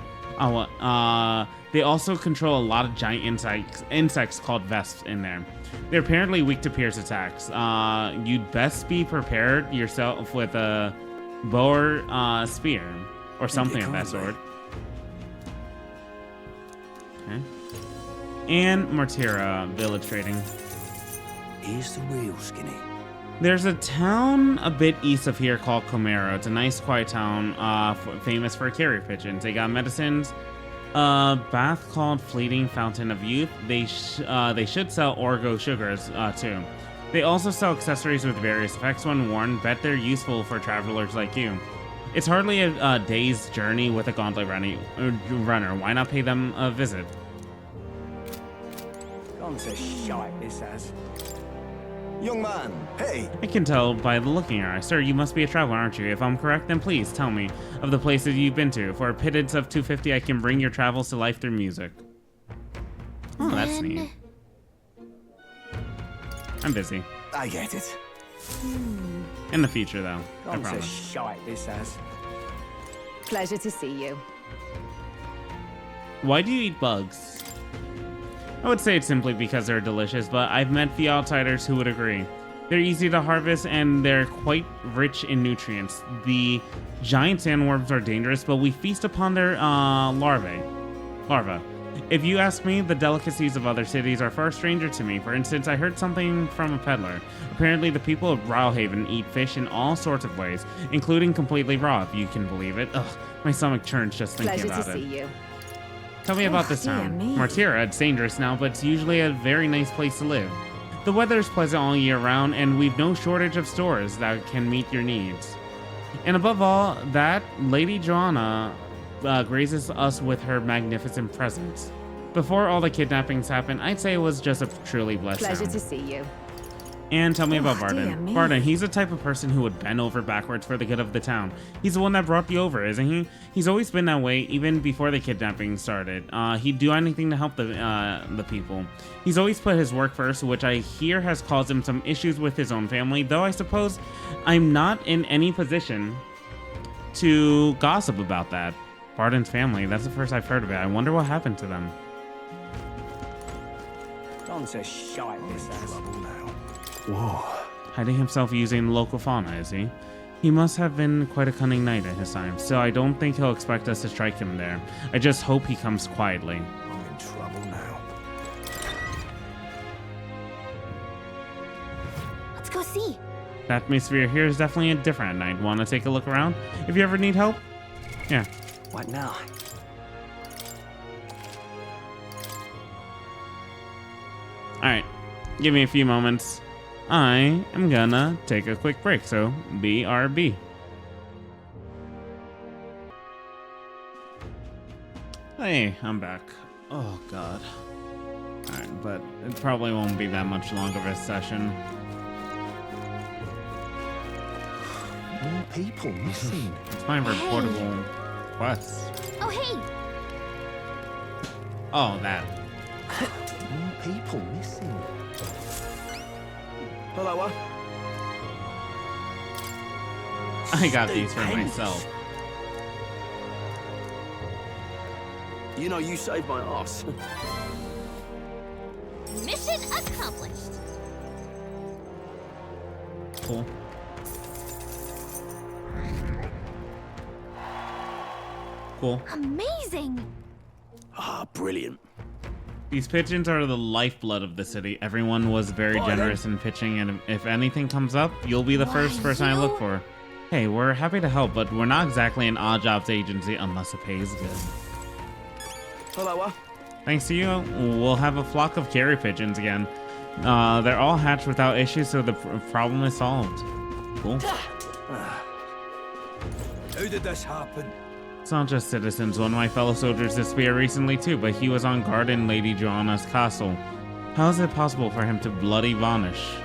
They also control a lot of giant insects called vesps in there. They're apparently weak to pierce attacks. You'd best be prepared yourself with a bow or spear, or something of that sort. Okay. And Martira village trading. Here's the real skinny. There's a town a bit east of here called Comero. It's a nice, quiet town, famous for carrier pigeons. They got medicines, a bath called Fleeting Fountain of Youth. They should sell Orgo sugars too. They also sell accessories with various effects when worn. Bet they're useful for travelers like you. It's hardly a day's journey with a gauntlet runner. Why not pay them a visit? Gone to shite, this has. Young man, hey! I can tell by the look in your eyes. Sir, you must be a traveler, aren't you? If I'm correct, then please tell me of the places you've been to. For a pittance of 250, I can bring your travels to life through music. Oh, that's neat. I'm busy. I get it. In the future, though. I Gone to promise. shite, this has. Pleasure to see you. Why do you eat bugs? I would say it's simply because they're delicious, but I've met few outsiders who would agree. They're easy to harvest and they're quite rich in nutrients. The giant sandworms are dangerous, but we feast upon their larvae. If you ask me, the delicacies of other cities are far stranger to me. For instance, I heard something from a peddler. Apparently, the people of Rowhaven eat fish in all sorts of ways, including completely raw, if you can believe it. Ugh, my stomach churns just thinking about it. Pleasure to see you. Tell me about this town. Martira, it's dangerous now, but it's usually a very nice place to live. The weather is pleasant all year round, and we've no shortage of stores that can meet your needs. And above all, that Lady Joanna graces us with her magnificent presence. Before all the kidnappings happened, I'd say it was just a truly blessed Pleasure town. to see you. And tell me about dear Varden. me. Varden, he's the type of person who would bend over backwards for the good of the town. He's the one that brought you over, isn't he? He's always been that way, even before the kidnapping started. He'd do anything to help the people. He's always put his work first, which I hear has caused him some issues with his own family, though I suppose I'm not in any position to gossip about that. Varden's family, that's the first I've heard of it. I wonder what happened to them. Gone to shite, this has. Whoa. Hiding himself using local fauna, is he? He must have been quite a cunning knight at his time, so I don't think he'll expect us to strike him there. I just hope he comes quietly. I'm in trouble now. Let's go see. The atmosphere here is definitely different at night. Want to take a look around? If you ever need help? Yeah. What now? Alright. Give me a few moments. I am gonna take a quick break, so BRB. Hey, I'm back. Oh, God. Alright, but it probably won't be that much longer of a session. More people missing. It's my reportable quest. Oh, hey! Oh, that. More people missing. Hello, I got these for myself. You know, you saved my ass. Mission accomplished. Cool. Cool. Amazing. Ah, brilliant. These pigeons are the lifeblood of the city. Everyone was very generous in pitching, and if anything comes up, you'll be the first person I look for. Hey, we're happy to help, but we're not exactly an odd jobs agency unless the pay is good. Hello, Thanks to you, we'll have a flock of carrier pigeons again. They're all hatched without issues, so the problem is solved. Cool. How did this happen? It's not just citizens. One of my fellow soldiers disappeared recently too, but he was on guard in Lady Joanna's castle. How is it possible for him to bloody vanish?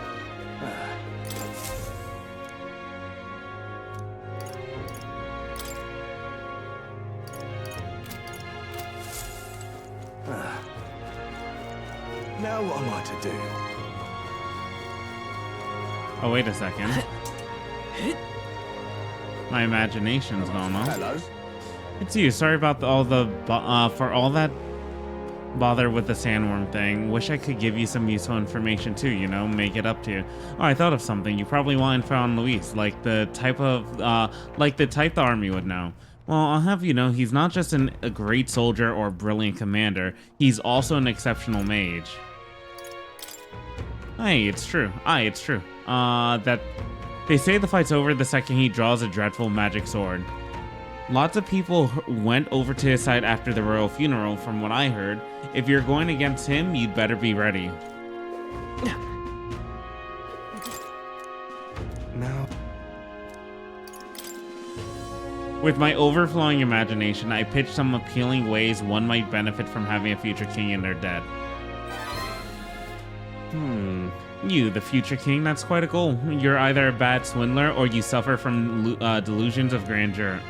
Now what am I to do? Oh, wait a second. My imagination's gone off. Hello. It's you. Sorry about for all that bother with the sandworm thing. Wish I could give you some useful information too, you know, make it up to you. Oh, I thought of something. You probably want info on Luis, like the type the army would know. Well, I'll have you know, he's not just a great soldier or brilliant commander. He's also an exceptional mage. Hey, it's true. That they say the fight's over the second he draws a dreadful magic sword. Lots of people went over to his side after the royal funeral, from what I heard. If you're going against him, you'd better be ready. Now, with my overflowing imagination, I pitched some appealing ways one might benefit from having a future king in their debt. You, the future king, that's quite a goal. You're either a bad swindler or you suffer from delusions of grandeur.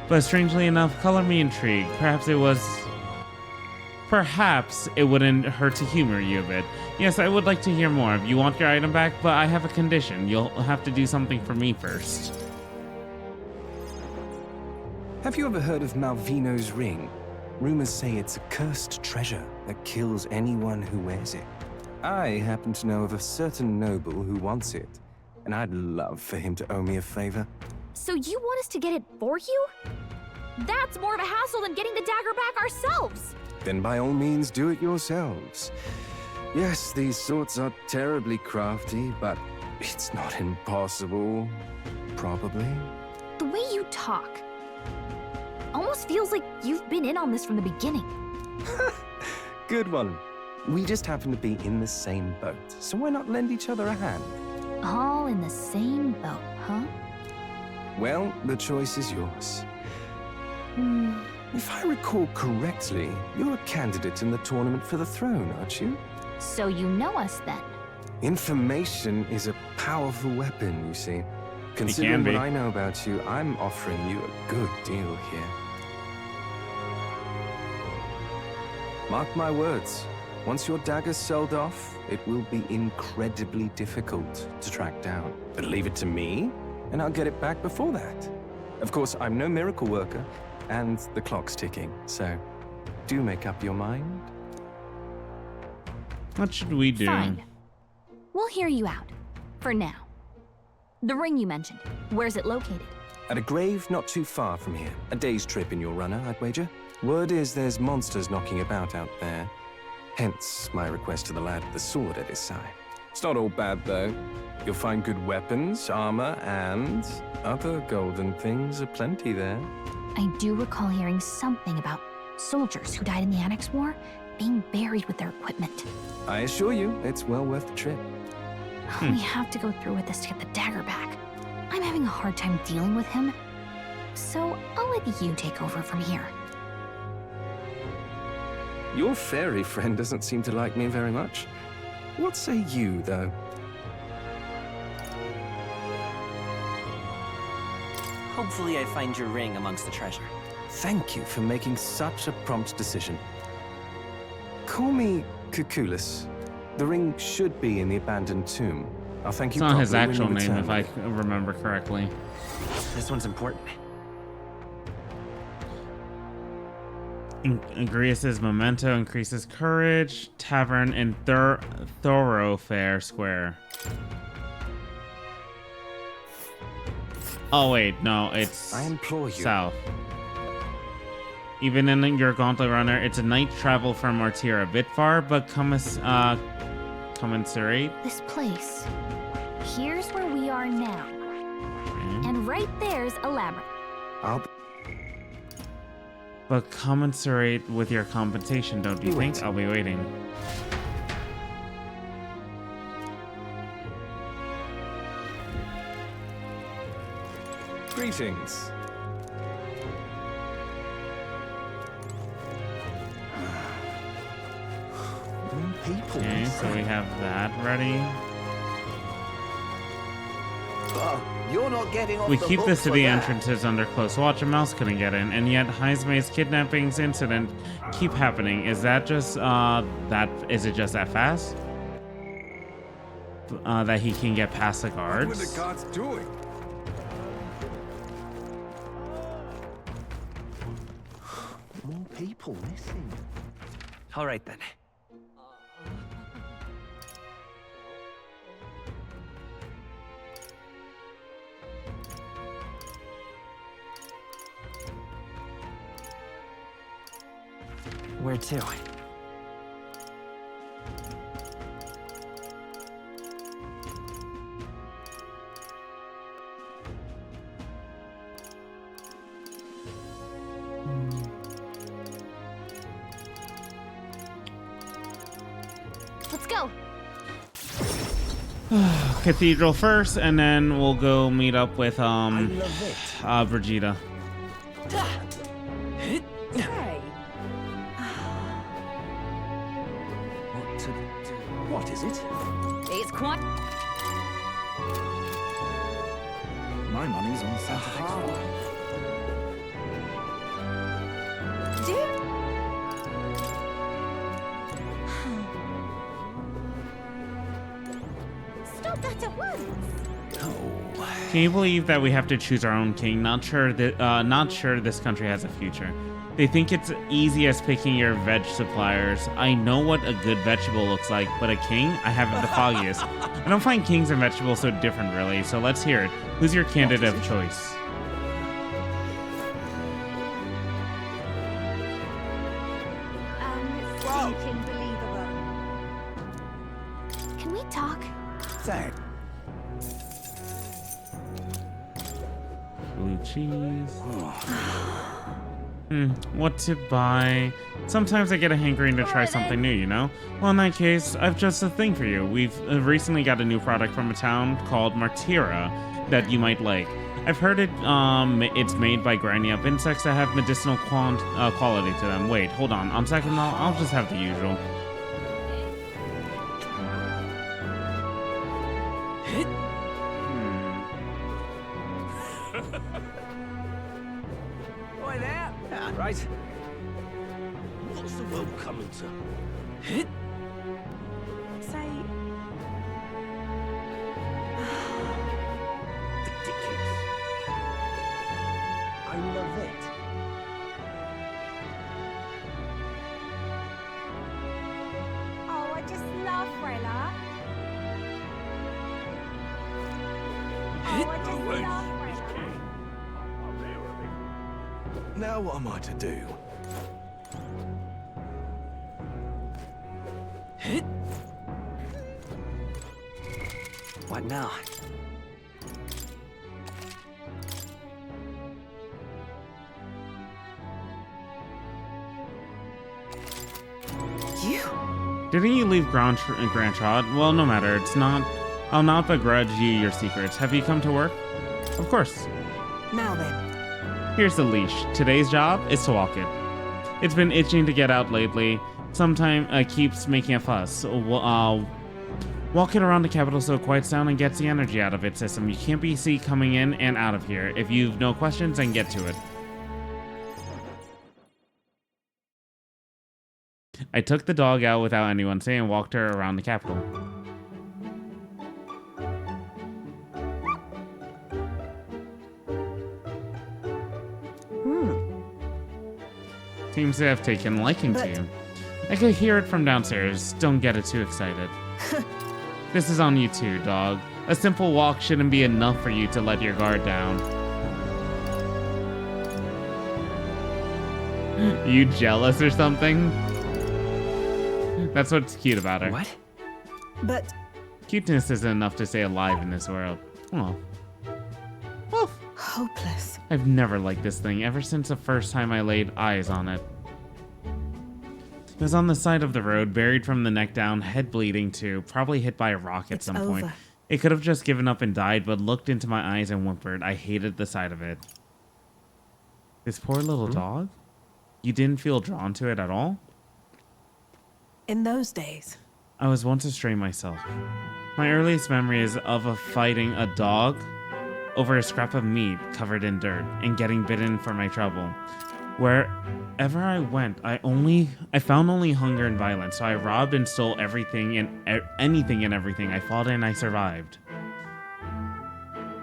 But strangely enough, color me intrigued. Perhaps it wouldn't hurt to humor you a bit. Yes, I would like to hear more. You want your item back, but I have a condition. You'll have to do something for me first. have you ever heard of Malvino's ring? Rumors say it's a cursed treasure that kills anyone who wears it. I happen to know of a certain noble who wants it, and I'd love for him to owe me a favor. So you want us to get it for you? That's more of a hassle than getting the dagger back ourselves. Then by all means do it yourselves. Yes, these swords are terribly crafty, but it's not impossible. Probably. The way you talk almost feels like you've been in on this from the beginning. Good one. We just happen to be in the same boat, so why not lend each other a hand? All in the same boat, huh? Well, the choice is yours. If I recall correctly, you're a candidate in the tournament for the throne, aren't you? So you know us then? Information is a powerful weapon, you see. Considering what I know about you, I'm offering you a good deal here. Mark my words. Once your dagger's sold off, it will be incredibly difficult to track down. But leave it to me, and I'll get it back before that. Of course, I'm no miracle worker, and the clock's ticking, so do make up your mind. What should we do? Fine. We'll hear you out. For now. The ring you mentioned, where's it located? At a grave not too far from here. A day's trip in your runner, I'd wager. Word is there's monsters knocking about out there. Hence my request to the lad with the sword at his side. It's not all bad, though. You'll find good weapons, armor, and other golden things aplenty there. I do recall hearing something about soldiers who died in the Annex War being buried with their equipment. I assure you, it's well worth the trip. We have to go through with this to get the dagger back. I'm having a hard time dealing with him, so I'll let you take over from here. Your fairy friend doesn't seem to like me very much. What say you, though? Hopefully I find your ring amongst the treasure. Thank you for making such a prompt decision. Call me Cuculus. The ring should be in the abandoned tomb. I'll thank you. It's not his properly actual when you name, return. if I remember correctly. This one's important. Increases memento, increases courage. Tavern in Thoroughfare Square. Oh wait, no, it's I implore you. south. Even in your Gauntlet Runner, it's a night travel from Martyr, a bit far, but commensurate. This place. Here's where we are now. And right there's a labyrinth. but commensurate with your compensation, don't you think? I'll be waiting. Greetings. Okay, so we have that ready. You're not getting off We the keep hook the for city that. entrances under close watch. A mouse couldn't get in, and yet Heismay's kidnappings incident keep happening. Is that just is it just that fast? That he can get past the guards? What are the guards doing? More people missing. All right then. Where to? Let's go. Cathedral first, and then we'll go meet up with Brigida. Hey. What is it? It's quite. My money's on Santa Fe. Stop that at once. Can you believe that we have to choose our own king? Not sure this country has a future. They think it's easy as picking your veg suppliers. I know what a good vegetable looks like, but a king? I haven't the foggiest. I don't find kings and vegetables so different, really, so let's hear it. Who's your candidate of choice? Stinking believable. Can we talk? Thanks. Blue cheese. What to buy? Sometimes I get a hankering to try something new, you know? Well, in that case, I've just a thing for you. We've recently got a new product from a town called Martira that you might like. I've heard it's made by grinding up insects that have medicinal quality to them. Wait, hold on. On second thought, I'll just have the usual. Oi there! Right. What's the world coming to? Say. Ridiculous. I love it. Oh, I just love Rella. Oh, I just love Rella. Now what am I to do? What now? You? Didn't you leave Grandtrod? Well, no matter. I'll not begrudge you your secrets. Have you come to work? Of course. Now then. Here's the leash. Today's job is to walk it. It's been itching to get out lately. Sometimes keeps making a fuss. Walk it around the capital so it quiets down and gets the energy out of its system. You can't be seen coming in and out of here. If you've no questions, then get to it. I took the dog out without anyone saying and walked her around the capital. Seems to have taken a liking to you. I could hear it from downstairs. Don't get it too excited. This is on you too, dog. A simple walk shouldn't be enough for you to let your guard down. You jealous or something? That's what's cute about her. What? But... Cuteness isn't enough to stay alive in this world. Oh. Woof. hopeless. I've never liked this thing ever since the first time I laid eyes on it. It was on the side of the road, buried from the neck down, head bleeding too, probably hit by a rock at some point. It could have just given up and died, but looked into my eyes and whimpered. I hated the sight of it. This poor little dog? You didn't feel drawn to it at all? In those days. I was once a stray myself. My earliest memory is of fighting a dog over a scrap of meat covered in dirt and getting bitten for my trouble. Wherever I went, I found only hunger and violence, so I robbed and stole everything and anything and everything. I fought and I survived.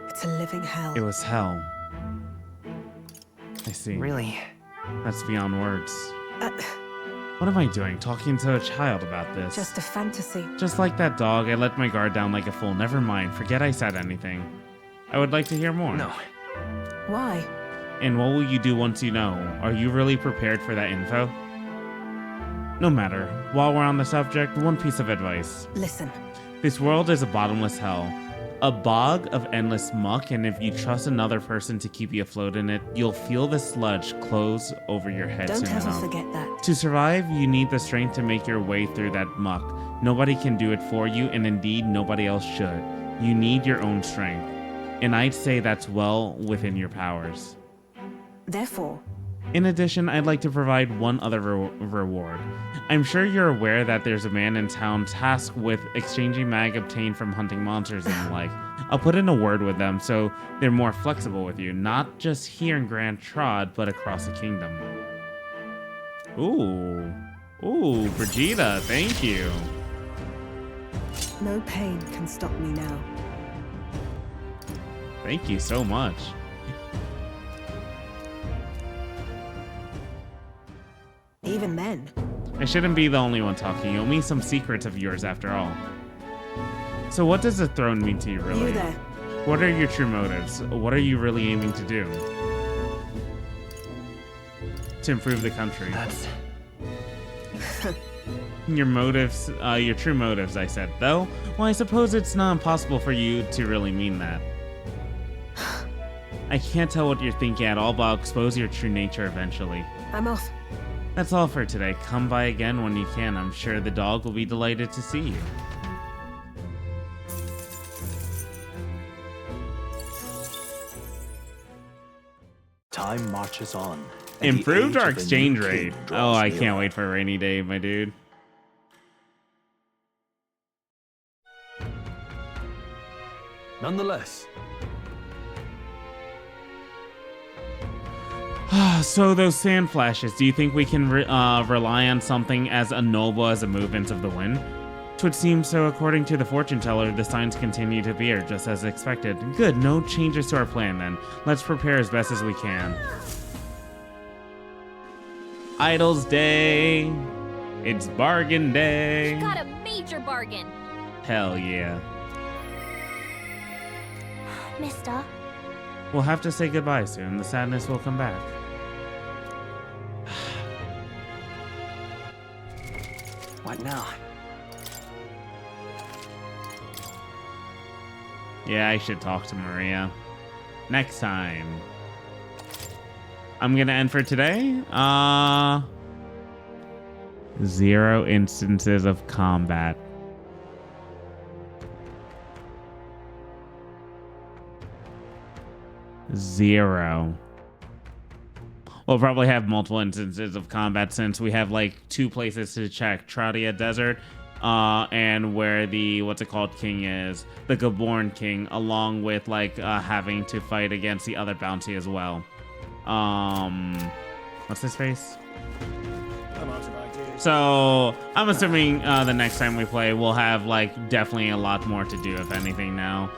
It's a living hell. It was hell. I see. Really? That's beyond words. What am I doing, talking to a child about this? Just a fantasy. Just like that dog, I let my guard down like a fool. Never mind, forget I said anything. I would like to hear more. No. Why? And what will you do once you know? Are you really prepared for that info? No matter. While we're on the subject, one piece of advice. Listen. This world is a bottomless hell. A bog of endless muck, and if you trust another person to keep you afloat in it, you'll feel the sludge close over your head soon enough. Don't ever forget that. To survive, you need the strength to make your way through that muck. Nobody can do it for you, and indeed, nobody else should. You need your own strength. And I'd say that's well within your powers. Therefore, in addition, I'd like to provide one other reward. I'm sure you're aware that there's a man in town tasked with exchanging mag obtained from hunting monsters and the like. I'll put in a word with them so they're more flexible with you, not just here in Grand Trod, but across the kingdom. Ooh, Brigida, thank you. No pain can stop me now. Thank you so much. Even then. I shouldn't be the only one talking. You owe me some secrets of yours after all. So what does the throne mean to you, really? You there. What are your true motives? What are you really aiming to do? To improve the country. Your motives, your true motives, I said. Though, well, I suppose it's not impossible for you to really mean that. I can't tell what you're thinking at all, but I'll expose your true nature eventually. I'm off. That's all for today. Come by again when you can. I'm sure the dog will be delighted to see you. Time marches on. Improved our exchange rate. Oh, I can't wait for a rainy day, my dude. Nonetheless. So those sand flashes, do you think we can rely on something as unknowable as the movements of the wind? Twould seem so. According to the fortune teller, the signs continue to appear just as expected. Good, no changes to our plan then. Let's prepare as best as we can. Idol's Day. It's bargain day. You got a major bargain. Hell yeah. Mister. We'll have to say goodbye soon. The sadness will come back. What now? Yeah, I should talk to Maria. Next time. I'm gonna end for today. 0 instances of combat. Zero. We'll probably have multiple instances of combat since we have like 2 places to check. Tradia Desert, and where the, king is. The Gaborn King, along with like having to fight against the other bounty as well. What's his face? So I'm assuming the next time we play, we'll have like definitely a lot more to do, if anything now.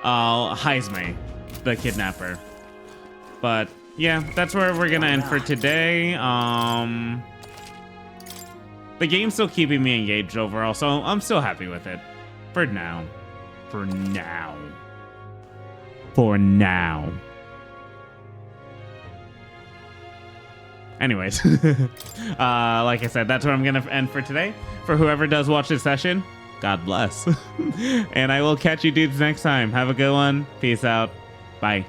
Heisme, the kidnapper. But yeah, that's where we're gonna end for today. The game's still keeping me engaged overall, so I'm still happy with it. For now. For now. For now. Anyways, like I said, that's where I'm gonna end for today. For whoever does watch this session, God bless. And I will catch you dudes next time. Have a good one. Peace out. Bye.